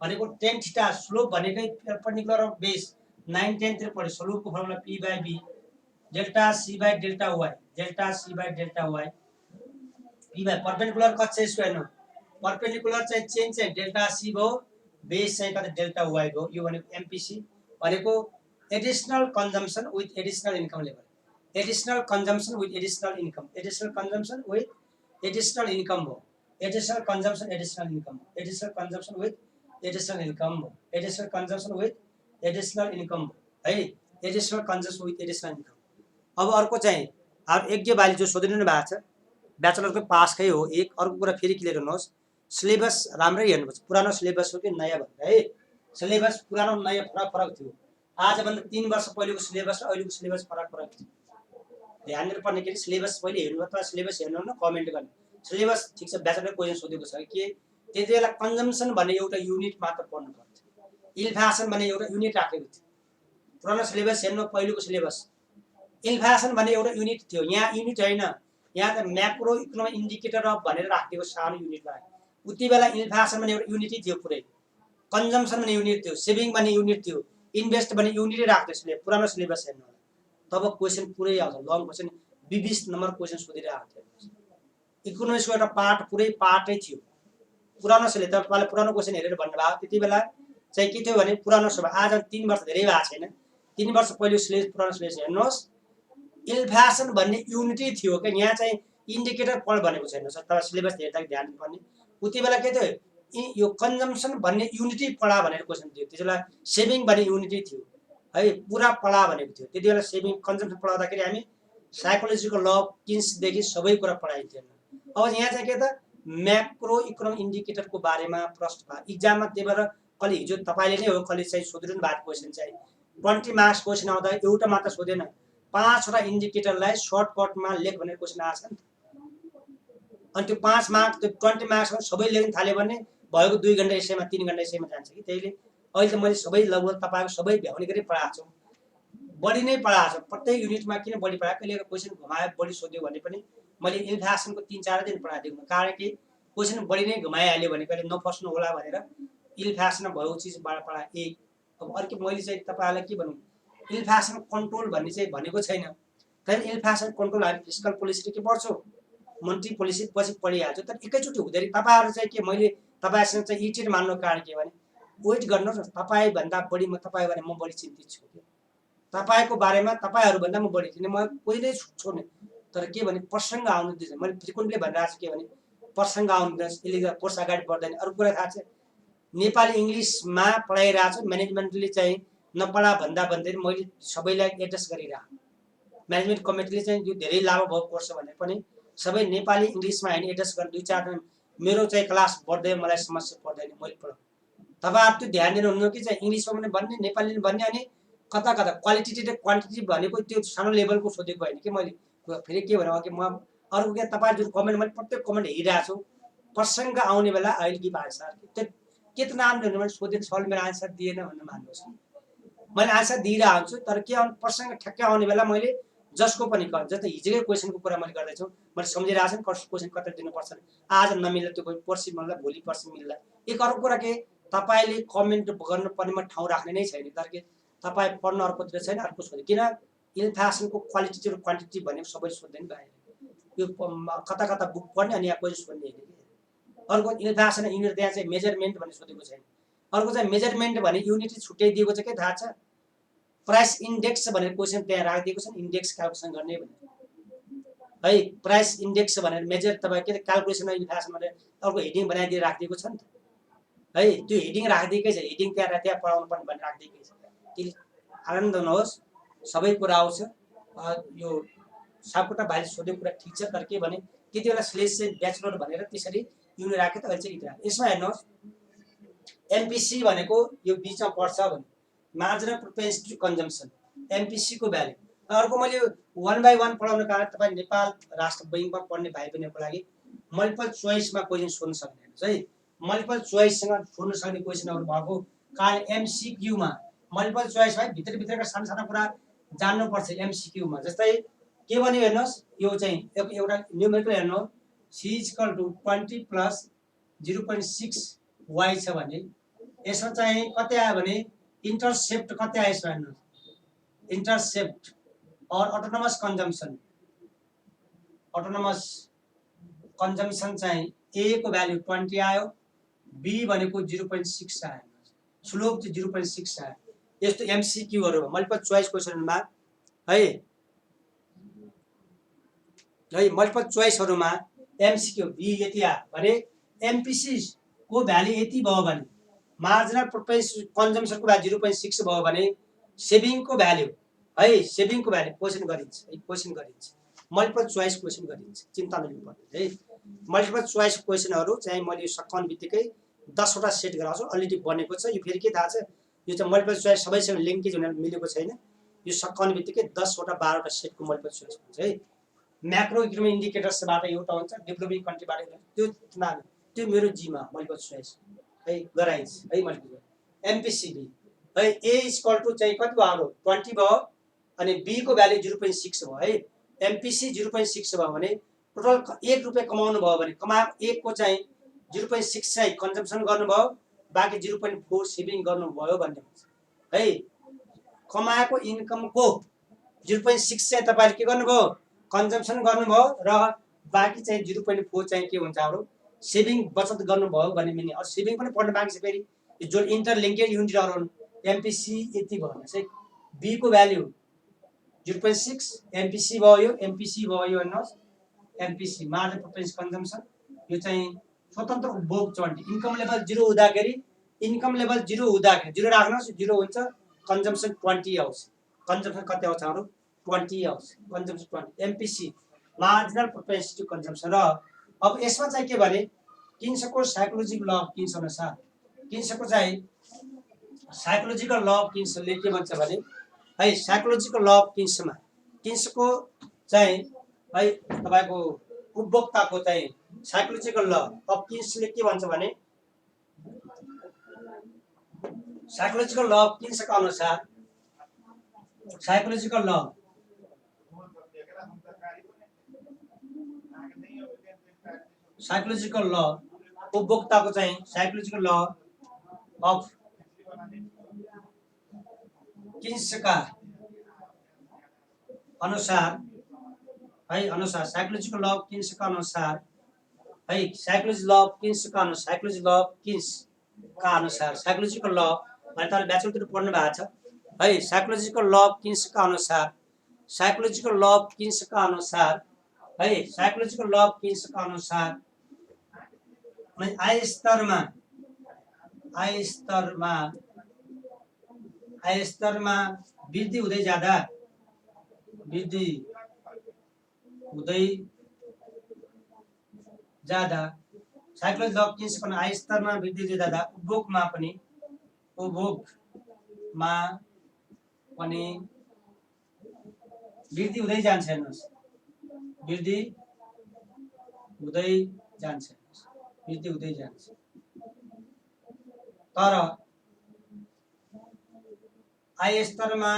भनेको tan थीटा स्लोप भनेकै परपेन्डिकुलर अफ बेस 9 10 तिर पढ्यो स्लोपको formula p by b delta c by delta y delta c by delta y p by perpendicular कति छ यसको हेर्नु परपेन्डिकुलर चाहिँ चेन्ज चाहिँ डेल्टा c भयो बेस चाहिँ कति डेल्टा y भयो यो भनेको एमपीसी भनेको additional consumption with additional income level additional consumption with additional income, additional consumption with additional income हो, additional consumption additional income, additional consumption with additional income हो, additional consumption with additional income है, additional consumption with additional income. अब अर्को चाहिँ अब एक बाली जो सोधिरहनु भएको छ ब्याचलरको पासकै हो एक। अर्को कुरा फेरि क्लियर हुनुहोस्, सिलेबस राम्रै हेर्नुपर्छ, पुरानो सिलेबस हो कि नयाँ भनेर है। सिलेबस पुरानो नयाँ फरक फरक थियो, आजभन्दा 3 वर्ष पहिलेको सिलेबस र अहिलेको सिलेबस फरक फरक थियो। ध्यान दिनुपर्ने के सिलेबस पहिले हेर्नु अथवा सिलेबस हेर्नु न कमेन्ट गर्ने। सिलेबस ठिक छ, ब्याचलर क्वेसन सोधेको छ कि त्यति बेला कन्जम्सन भन्ने एउटा युनिट मात्र पढ्नु पर्थ्यो, इन्फ्लेसन भन्ने एउटा युनिट राखेको थियो। पुरानो सिलेबस हेर्नु, पहिलेको सिलेबस इन्फ्लेसन भन्ने एउटा युनिट थियो, यहाँ युनिट होइन, यहाँ त म्याक्रो इकोनोमिक इन्डिकेटर अफ भनेर राखिदिएको सानो युनिट राख्यो। उति बेला इन्फ्लेसन भन्ने एउटा युनिटै थियो पुरै, कन्जम्सन भन्ने युनिट थियो, सेभिङ भन्ने युनिट थियो, इन्भेस्ट भन्ने युनिटै राख्थ्यो पुरानो सिलेबस हेर्नु होला। तब क्वेसन पुरै आउँछ, लङ क्वेसन 20 नम्बर क्वेसन सोधिरहेको थियो। इकोनोमिक्सको एउटा पार्ट पुरै पार्टै थियो पुरानो सिलेबस। तपाईँले पुरानो क्वेसन हेरेर भन्नुभयो त्यति बेला चाहिँ के थियो भने पुरानो सभा आज 3 वर्ष धेरै भएको छैन, 3 वर्ष पहिले सिलेबस पुरानो सिलेबस हेर्नुहोस्, इन्फ्लेसन भन्ने युनिटै थियो क्या, यहाँ चाहिँ इन्डिकेटर पढ भनेको छैन। तपाईँ सिलेबस हेर्दा ध्यान दिनुपर्ने उति बेला के थियो, यो कन्जम्सन भन्ने युनिटै पढा भनेर क्वेसन थियो। त्यति बेला सेभिङ भन्ने युनिटै थियो है, पुरा पढा भनेको थियो। त्यति बेला सेभिङ कन्जम्सन पढाउँदाखेरि हामी साइकोलोजीको ल किन्सदेखि सबै कुरा पढाइन्थ्यो। अब यहाँ चाहिँ के त म्याक्रो इकोनोमिक इन्डिकेटरको बारेमा प्रश्न भयो इक्जाममा। त्यही भएर कहिले हिजो तपाईँले नै हो कहिले चाहिँ सोधिरहनु भएको क्वेसन चाहिँ 20 मार्क्स क्वेसन आउँदा एउटा मात्र सोधेन, 5वटा इन्डिकेटरलाई सर्टकटमा लेख भनेर क्वेसन आएको छ नि। अनि त्यो 5 मार्क्स त्यो 20 मार्क्समा सबै लेख्न थाल्यो भने भएको 2 घन्टा यसैमा 3 घन्टा यसैमा जान्छ कि। त्यहीले अहिले त मैले सबै लगभग तपाईँको सबै भ्याउने गरी पढाएको छु, बढी नै पढाएको छु। प्रत्येक युनिटमा किन बढी पढाएको, कहिले क्वेसन घुमायो बढी सोध्यो भने पनि मैले इन्फ्लेसनको 3-4 दिन पढाइदिएको, कारण कि क्वेसन बढी नै घुमाइहाल्यो भने कहिले नफस्नु होला भनेर इन्फ्लेसन भएको चिजबाट पढाएँ एक। अब अर्को मैले चाहिँ तपाईँहरूलाई के भनौँ, इन्फ्लेसन कन्ट्रोल भन्ने चाहिँ भनेको छैन। तर इन्फ्लेसन कन्ट्रोल हामी फिस्कल पोलिसी के पढ्छौँ, मोनेटरी पोलिसी पछि पढिहाल्छु, तर एकैचोटि हुँदैन। तपाईँहरू चाहिँ के मैले तपाईँसँग चाहिँ इरिटेट मान्नु कारण के भने वेट गर्नुहोस् न, तपाईँभन्दा बढी म तपाईँबारे म बढी चिन्तित छु, तपाईँको बारेमा तपाईँहरूभन्दा म बढी चिन्ने, म कोही नै छोड्ने। तर के भने प्रसङ्ग आउनु दिन्छ, मैले फ्रिक्वेन्टली भनिरहेको छु के भने प्रसङ्ग आउनु दिनुहोस्, यसले कोर्स अगाडि बढ्दैन। अरू कुरा थाहा छ, नेपाली इङ्ग्लिसमा पढाइरहेको छु, म्यानेजमेन्टले चाहिँ नपढा भन्दा भन्दै मैले सबैलाई एड्रेस गरिरहेको। म्यानेजमेन्ट कमिटीले चाहिँ यो धेरै लामो भएको कोर्स भने पनि सबै नेपाली इङ्ग्लिसमा होइन एड्रेस गर्न 2-4 दिन मेरो चाहिँ क्लास बढ्दै मलाई समस्या पर्दैन, मैले पढ। तपाईँहरू त्यो ध्यान दिनुहुन्न कि चाहिँ इङ्ग्लिसमा पनि भन्ने नेपालीले भन्ने, अनि कता कता क्वालिटेटिभ क्वान्टिटी भनेको त्यो सानो लेभलको सोधेको होइन कि। मैले फेरि के भने अघि म अरू के तपाईँ जुन कमेन्ट मैले प्रत्येक कमेन्ट हेरिरहेको छु, प्रसङ्ग आउने बेला अहिले कि भएको सर त्यो के त नाम लिनु मैले सोधेको छ मेरो आन्सर दिएन भनेर मान्नुहोस्, मैले आन्सर दिइरहेको हुन्छु। तर के आउनु प्रसङ्ग ठ्याक्कै आउने बेला मैले जसको पनि जस्तै हिजोकै क्वेसनको कुरा मैले गर्दैछु, मैले सम्झिरहेको छु क्वेसन कता दिनुपर्छ, आज नमिल्ला त्यो पर्सि मिल्ला भोलि पर्सि मिल्ला। एक अर्को कुरा के तपाईँले कमेन्ट गर्नुपर्नेमा ठाउँ राख्ने नै छैन, तर के तपाईँ पढ्नु अर्कोतिर छैन अर्को सोध्यो। किन इन्फ्लेसनको क्वालिटी र क्वान्टिटी भनेको सबै सोध्दैन बाहिर, यो कता कता बुक पढ्ने अनि यहाँ क्वेसन सोध्ने होइन। अर्को इन्फ्लेसन युनिट त्यहाँ चाहिँ मेजरमेन्ट भन्ने सोधेको छैन। अर्को चाहिँ मेजरमेन्ट भने युनिट छुट्याइदिएको छ के थाहा छ, प्राइस इन्डेक्स भनेर क्वेसन त्यहाँ राखिदिएको छ, इन्डेक्स क्यालकुलेसन गर्ने भनेर है। प्राइस इन्डेक्स भनेर मेजर तपाईँ के क्यालकुलेसन इन्फ्लेसन भनेर अर्को हेडिङ बनाइदिएर राखिदिएको छ नि त है। त्यो हेडिङ राखिदिएकै छ, हेडिङ त्यहाँ पढाउनु पर्ने भनेर राखिदिएकै छ। त्यसले आनन्द हुनुहोस्, सबै कुरा आउँछ। यो सापकोटा भाइले सोधेको कुरा ठिक छ, तर के भने त्यति बेला सिलेबस चाहिँ ब्याचलर भनेर त्यसरी युनिट राख्यो त अहिले चाहिँ इतिहास। यसमा हेर्नुहोस् एमपिसी भनेको यो बिचमा पर्छ भने मार्जिनल प्रोपेन्सिटी कन्जम्सन एमपिसी को भ्यालु। अर्को मैले 1 by 1 पढाउन कारण तपाईँ नेपाल राष्ट्र बैङ्कमा पढ्ने भाइ बहिनीहरूको लागि मल्टिपल चोइसमा क्वेसन सोध्न सक्ने हेर्नुहोस् है। मल्टिपल चोइससँग सोध्न सक्ने क्वेसनहरू भएको कारण एमसिक्यूमा मल्टिपल चोइस है, भित्रभित्रका सानो सानो कुरा जान्नुपर्छ एमसिक्यूमा। जस्तै के भन्यो हेर्नुहोस्, यो चाहिँ एउटा न्युमेरिकल हेर्नुहोस्, c = 20 + 0.6 y छ भने यसमा चाहिँ कति आयो भने इन्टरसेप्ट कति आयो यसमा हेर्नुहोस्, इन्टरसेप्ट और अटोनोमस कन्जम्सन चाहिँ a को भ्यालु 20 आयो, b भनेको 0.6 आयो, स्लोप चाहिँ 0.6 आयो। यस्तो एमसिक्यूहरु मल्टिपल चोइस क्वेसनमा है है मल्टिपल चोइसहरुमा एमसीक्यू बी यति आयो भने एमपीसी को भ्यालु यति भयो भने मार्जिनल प्रोफिट कन्जम्सनको भ्यालु 0.6 भयो भने सेभिङको भ्यालु है सेभिङको भ्यालु क्वेसन गरिन्छ है क्वेसन गरिन्छ मल्टिपल चोइस क्वेसन गरिन्छ चिन्ता नलिनुपर्ने है मल्टिपल चोइस क्वेसनहरु चाहिँ मैले सकाउन बित्तिकै 10 वटा सेट गराउँछु अलरेडी बनेको छ यो फेरि के थाहा छ यो चाहिँ मल्टिपल चोइस सबैसँग लिंकेज हुन मिलेको छैन यो सकाउन बित्तिकै 10 वटा 12 वटा सेटको मल्टिपल चोइस हुन्छ है म्याक्रो इकोनोमिक इन्डिकेटर्सबाट एउटा हुन्छ डेभलपिङ कन्ट्रीबाट त्यो मेरो जीमा मल्टिपल चोइस है गराइन्छ है मल्टिपल एमपीसीबी है ए इक्वल टु चाहिँ कति भयो हाम्रो 20 भयो अनि बी को भ्यालु 0.6 भयो है एमपीसी 0.6 भयो भने टोटल 1 रुपैयाँ कमाउनु भयो भने कमाएको 1 को चाहिँ 0.6 चाहिँ कन्जम्सन गर्नुभयो बाँकी 0.4 सेभिङ गर्नुभयो भन्ने हुन्छ है कमाएको इन्कमको 0.6 चाहिँ तपाईले के गर्नुभयो कन्जम्सन गर्नुभयो र बाँकी चाहिँ 0.4 चाहिँ के हुन्छ हाम्रो सेभिङ बचत गर्नुभयो भन्ने मिनिङ अब सेभिङ पनि पढ्न बाँकी छ फेरि जो इन्टरलिङ्केड युनिट अराउन्ड एमपीसी यति भयो चाहिँ बी को भ्यालु 0.6 एमपीसी भयो एमपीसी भयो भन्नुहोस् एमपीसी मार्जिनल प्रोफिट कन्जम्सन यो चाहिँ स्वतन्त्र उपभोग 20 इन्कम लेभल 0 हुँदाखेरि इन्कम लेभल 0 हुँदाखेरि 0 राख्नुहोस् 0 हुन्छ कन्जम्सन 20 आउँछ कन्जम्सन कति आउँछ हाम्रो 20 आउँछ consumption 20 MPC marginal propensity consumption र अब यसमा चाहिँ के भने किन्सको साइकोलोजिकल ल अफ किन्स अनुसार किन्सको चाहिँ साइकोलोजिकल ल अफ किन्सले के भन्छ भने है साइकोलोजिकल ल अफ किन्समा किन्सको चाहिँ है तपाईको उपभोक्ताको चाहिँ साइकोलोजिकल ल अफ किन्सले के भन्छ भने साइकोलोजिकल ल अफ किन्सका अनुसार साइकोलोजिकल ल साइकोलोजिकल ल उपभोक्ताको चाहिँ साइकोलोजिकल ल अफ किन्सका अनुसार है अनुसार साइकोलोजिकल ल अफ किन्सका अनुसार है साइकोलोजी ल अफ किन्सका अनुसार साइकोलोजी ल अफ किन्सका अनुसार साइकोलोजिकल ल भने तपाईले ब्याचलरतिर पढ्नु भएको छ है साइकोलोजिकल ल अफ किन्सका अनुसार साइकोलोजिकल ल अफ किन्सका अनुसार है साइकोलोजिकल ल अफ किन्सका अनुसार आय स्तरमा वृद्धि हुँदै जाँदा साइकोलोजी ल अफ किन्सको आय स्तरमा वृद्धि हुँदै जाँदा उपभोगमा पनि वृद्धि हुँदै जान्छ हेर्नुस् वृद्धि हुँदै जान्छ तर आय स्तरमा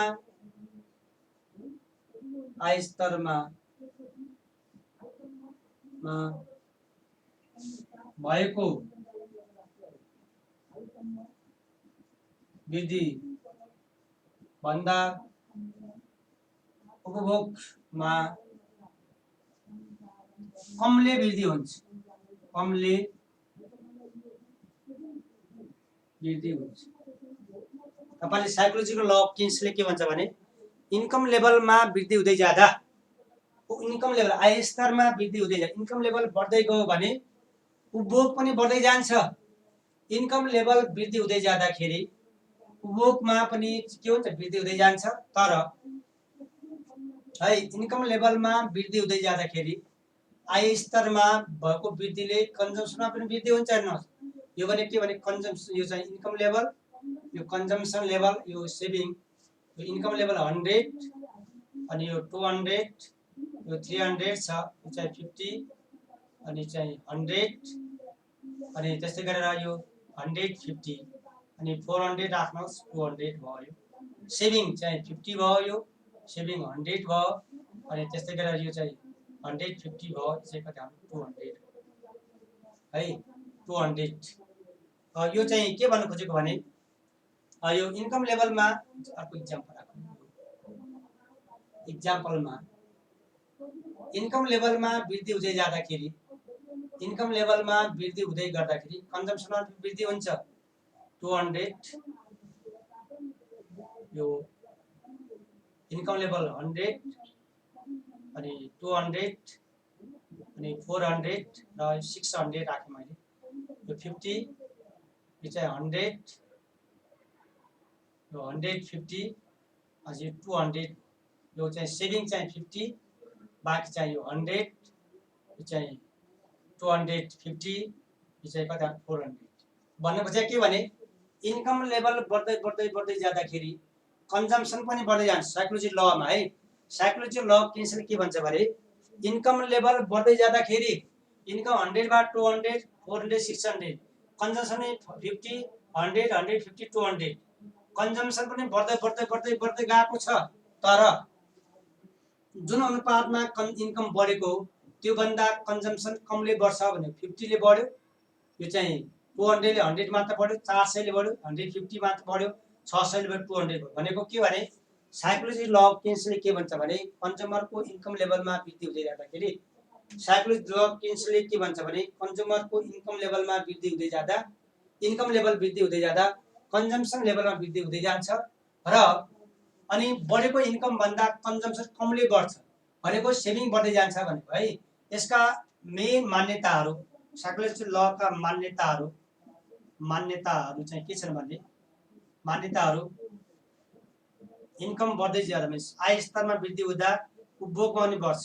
भएको वृद्धि भन्दा उपभोगमा कमले वृद्धि हुन्छ तपाईले साइकोलोजिकल ल अफ किन्सले के भन्छ भने इन्कम लेभलमा वृद्धि हुँदै जाँदा इन्कम लेभल आय स्तरमा वृद्धि हुँदै जाँदा इन्कम लेभल बढ्दै गयो भने उपभोग पनि बढ्दै जान्छ इन्कम लेभल वृद्धि हुँदै जाँदाखेरि उपभोगमा पनि के हुन्छ वृद्धि हुँदै जान्छ तर है इन्कम लेभलमा वृद्धि हुँदै जाँदाखेरि आय स्तरमा भएको वृद्धिले कन्जम्सनमा पनि वृद्धि हुन्छ हेर्नुहोस् यो भने के भने कन्जम्सन यो चाहिँ इन्कम लेभल यो कन्जम्सन लेभल यो सेभिङ यो इन्कम लेभल 100 अनि यो 200 यो 300 छ यो चाहिँ 50 अनि चाहिँ 100 अनि त्यस्तै गरेर यो 150 अनि 400 राख्नुहोस् 200 भयो सेभिङ चाहिँ 50 भयो यो सेभिङ 100 भयो अनि त्यस्तै गरेर यो चाहिँ 150 भयो चाहिँ कति हाम्रो 200 है 200 यो चाहिँ के भन्न खोजेको भने यो इन्कम लेभलमा अर्को इक्जाम्पलमा इन्कम लेभलमा वृद्धि हुँदै जाँदाखेरि इन्कम लेभलमा वृद्धि हुँदै गर्दाखेरि कन्जम्सनमा वृद्धि हुन्छ 200 यो इन्कम लेभल 100 अनि 200 अनि 400 र 600 राखेँ मैले। यो 50 यो चाहिँ 100 यो 150 अझै 200 यो चाहिँ सेभिङ चाहिँ 50 बाँकी चाहिँ यो 100 यो चाहिँ 250 यो चाहिँ कति 400 भनेको चाहिँ के भने इन्कम लेभल बढ्दै बढ्दै बढ्दै जाँदाखेरि कन्जम्सन पनि बढ्दै जान्छ साइकोलोजी लमा है। साइकोलोजी ल किन्सले के भन्छ भने इन्कम लेभल बढ्दै जाँदाखेरि इन्कम 100 बाट 200 400 600 कन्जम्सन 50 100 150 200 कन्जम्सन पनि बढ्दै बढ्दै बढ्दै बढ्दै गएको छ। तर जुन अनुपातमा इन्कम बढेको त्यो भन्दा कन्जम्सन कमले बढ्छ भने 50 ले बढ्यो यो चाहिँ 200 ले 100 मात्र बढ्यो 400 ले बढ्यो 150 मात्र बढ्यो 600 ले बढ्यो 200 भनेको के भने साइकोलोजी ल किन्सले के भन्छ भने कन्ज्युमरको इन्कम लेभलमा वृद्धि हुँदै जाँदाखेरि साइकोलोजी ल किन्सले के भन्छ भने कन्ज्युमरको इन्कम लेभलमा वृद्धि हुँदै जाँदा इन्कम लेभल वृद्धि हुँदै जाँदा कन्जम्सन लेभलमा वृद्धि हुँदै जान्छ र अनि बढेको इन्कम भन्दा कन्जम्सन कमले बढ्छ भनेको सेभिङ बढ्दै जान्छ भनेको है। यसका मेन मान्यताहरू साइकोलोजी ल का मान्यताहरू चाहिँ के छन् भने मान्यताहरू इन्कम बढ्दै जाँदा भने आय स्तरमा वृद्धि हुँदा उपभोगमा पनि बढ्छ।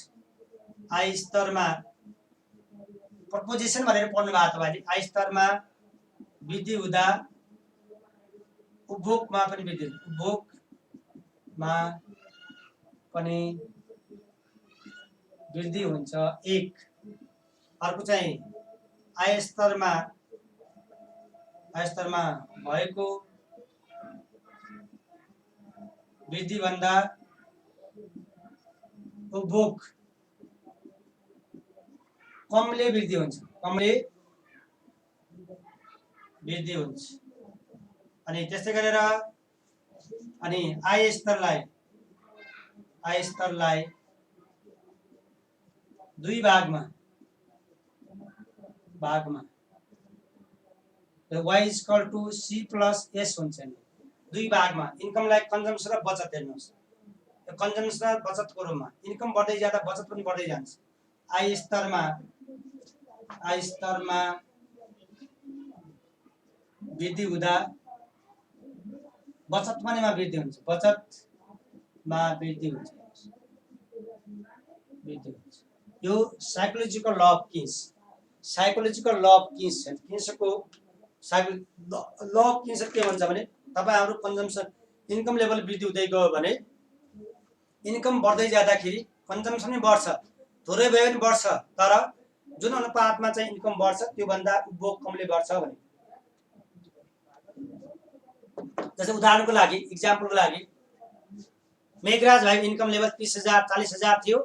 आय स्तरमा प्रपोजिसन भनेर पढ्नु भएको तपाईँले आय स्तरमा वृद्धि हुँदा उपभोगमा पनि वृद्धि उपभोगमा पनि वृद्धि हुन्छ एक। अर्को चाहिँ आय स्तरमा भएको वृद्धि भन्दा उपभोग कमले वृद्धि हुन्छ अनि त्यस्तै गरेर अनि आय स्तरलाई दुई भागमा y = c + s हुन्छ नि दुई भागमा इन्कमलाई कन्जम्सन र बचत हेर्नुहोस् यो कन्जम्सन र बचतको रूपमा इन्कम बढ्दै जाँदा बचत पनि बढ्दै जान्छ। आय स्तरमा वृद्धि हुँदा बचत पनि वृद्धि हुन्छ यो psychological law of Keynes किन्सको law of Keynes के भन्छ भने तपाईहरु कन्जम्सन इन्कम लेभल वृद्धि हुँदै गयो भने इन्कम बढ्दै जाँदाखेरि कन्जम्सन पनि बढ्छ थोरै भए पनि बढ्छ तर जुन अनुपातमा चाहिँ इन्कम बढ्छ त्यो भन्दा उपभोग कमले बढ्छ भने जस्तै उदाहरणको लागि एक्जाम्पलको लागि मेघराज भाइको इन्कम लेभल 30,000 40,000 थियो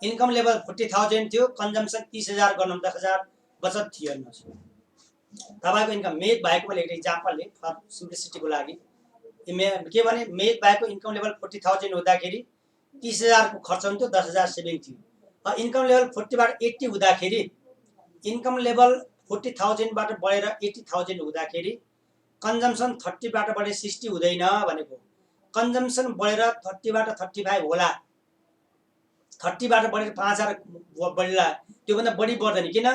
इन्कम लेभल 40,000 थियो कन्जम्सन 30,000 गर्नु 10,000 बचत थियो हेर्नुस् तपाईको इन्कम मेघ भाइको मैले एक्जाम्पल ले फर सिम्प्लिसिटीको लागि के भने मेघ भाइको इन्कम लेभल 40,000 हुँदाखेरि 30,000 को खर्च हुन्थ्यो 10,000 सेभिङ थियो। इन्कम लेभल 40 बाट 80 हुँदाखेरि इन्कम लेभल 40,000 बाट बढेर 80,000 हुँदाखेरि कन्जम्सन 30 बाट बढे 60 हुँदैन भनेको कन्जम्सन बढेर 30 बाट 35 होला 30 बाट बढेर 5,000 बढ्ला त्यो भन्दा बढी बढ्दैन किन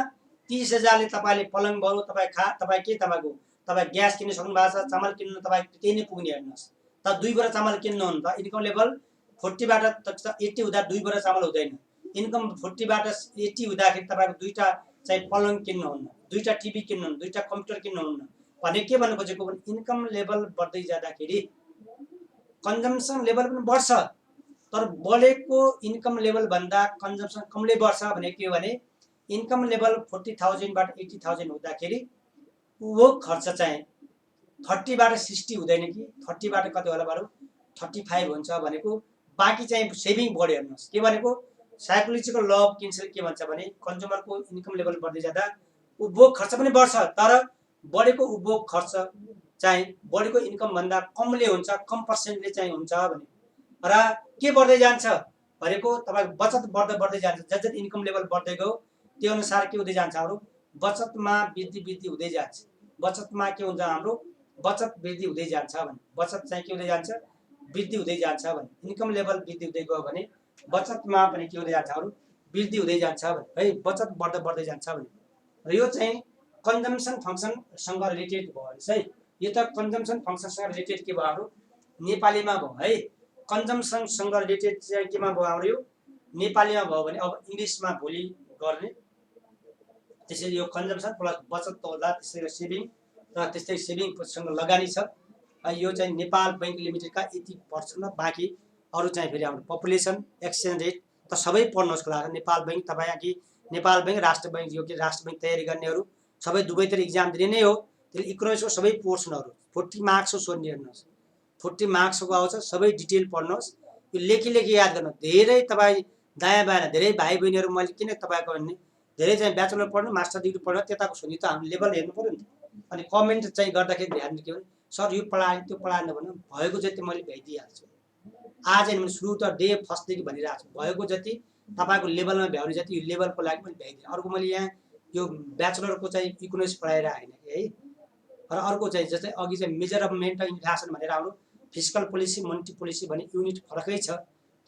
30,000 ले तपाईले पलङ बरु तपाई ग्यास किन्न सक्नु भएको छ चामल किन्न तपाई त्यही नै पुग्ने हेर्नुस् त 2 बोरा चामल किन्न हो त इन्कम लेभल 40 बाट 80 हुँदा 2 बोरा चामल हुँदैन इन्कम 40 बाट 80 हुँदाखेरि तपाईको दुईटा चाहिँ पलङ किन्न हुन्न दुईटा टिभी किन्न हुन्न दुईटा कम्प्युटर किन्न हुन्न भने के भन्नु खोजेको भने इन्कम लेभल बढ्दै जाँदाखेरि कन्जम्सन लेभल पनि बढ्छ तर बढेको इन्कम लेभल भन्दा कन्जम्सन कमले बढ्छ भने के भने इन्कम लेभल 40,000 बाट 80,000 हुँदाखेरि उपभोग खर्च चाहिँ 30 बाट 60 हुँदैन कि 30 बाट कति होला बरु 35 हुन्छ भनेको बाँकी चाहिँ सेभिङ बढ्यो हेर्नुस् के भनेको साइकोलोजिकल ल अफ किन्सले के भन्छ भने कन्ज्युमरको इन्कम लेभल बढ्दै जाँदा उपभोग खर्च पनि बढ्छ तर बढेको उपभोग खर्च चाहिँ बढेको इन्कम भन्दा कमले हुन्छ कम पर्सेन्टले चाहिँ हुन्छ भने र के बढ्दै जान्छ भनेको तपाईको बचत बढ्दै जान्छ जति इन्कम लेभल बढ्दै गयो त्यो अनुसार के हुँदै जान्छ हाम्रो बचतमा वृद्धि हुँदै जान्छ बचतमा के हुन्छ हाम्रो बचत वृद्धि हुँदै जान्छ भने बचत चाहिँ के हुँदै जान्छ वृद्धि हुँदै जान्छ भने इन्कम लेभल वृद्धि हुँदै गयो भने बचतमा पनि के हुँदै जान्छ हाम्रो वृद्धि हुँदै जान्छ भने है बचत बढ्दै जान्छ भने र यो चाहिँ कन्जम्सन फङ्सनसँग रिलेटेड भयो भने चाहिँ यो त कन्जम्सन फङ्सनसँग रिलेटेड के भयो हाम्रो नेपालीमा भयो है कन्जम्सनसँग रिलेटेड चाहिँ केमा भयो हाम्रो यो नेपालीमा भयो भने अब इङ्ग्लिसमा भोलि गर्ने त्यसैले यो कन्जम्सन प्लस बचत तौला त्यसै सेभिङ र त्यस्तै सेभिङसँग लगानी छ यो चाहिँ नेपाल बैंक लिमिटेडका यति पर्छ न बाँकी अरू चाहिँ फेरि हाम्रो पपुलेसन एक्सचेन्ज रेट त सबै पढ्नुहोस् क्लास नेपाल बैंक तपाईँ कि नेपाल बैंक राष्ट्र बैंक यो कि राष्ट्र बैंक तयारी गर्नेहरू सबै दुवैतिर इक्जाम दिने नै हो त्यसले इकोनोमिक्सको सबै पोर्सनहरू 40 मार्क्सको सोध्ने हेर्नुहोस् 40 मार्क्सको आउँछ सबै डिटेल पढ्नुहोस् यो लेखी याद गर्नु धेरै तपाईँ दायाँ बायाँ धेरै भाइ बहिनीहरू मैले किन तपाईँको भन्ने धेरै चाहिँ ब्याचलर पढ्नु मास्टर डिग्री पढ्नु त्यताको सोध्ने त हाम्रो लेभल हेर्नु पऱ्यो नि अनि कमेन्ट चाहिँ गर्दाखेरि ध्यान के भने सर यो पढाएँ त्यो पढाएन भन्नु भएको जति मैले भ्याइदिइहाल्छु आज मैले सुरु त डे फर्स्टदेखि भनिरहेको छु भएको जति तपाईँको लेभलमा भ्याउने जति यो लेभलको लागि मैले भ्याइदिएँ अर्को मैले यहाँ यो ब्याचलरको चाहिँ इकोनोमिक्स पढाएर होइन कि है र अर्को चाहिँ जस्तै अघि चाहिँ मेजरमेन्ट अफ इन्फ्लेसन भनेर हाम्रो फिस्कल पोलिसी मोनेटरी पोलिसी भन्ने युनिट फरकै छ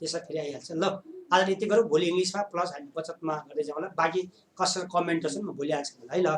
त्यसमा फेरि आइहाल्छ ल आज यति गरौँ भोलि इङ्ग्लिसमा प्लस हामी बचतमा गर्दै जाउँला बाँकी कसरी कमेन्ट गर्छन् म भोलि आउँछु है ल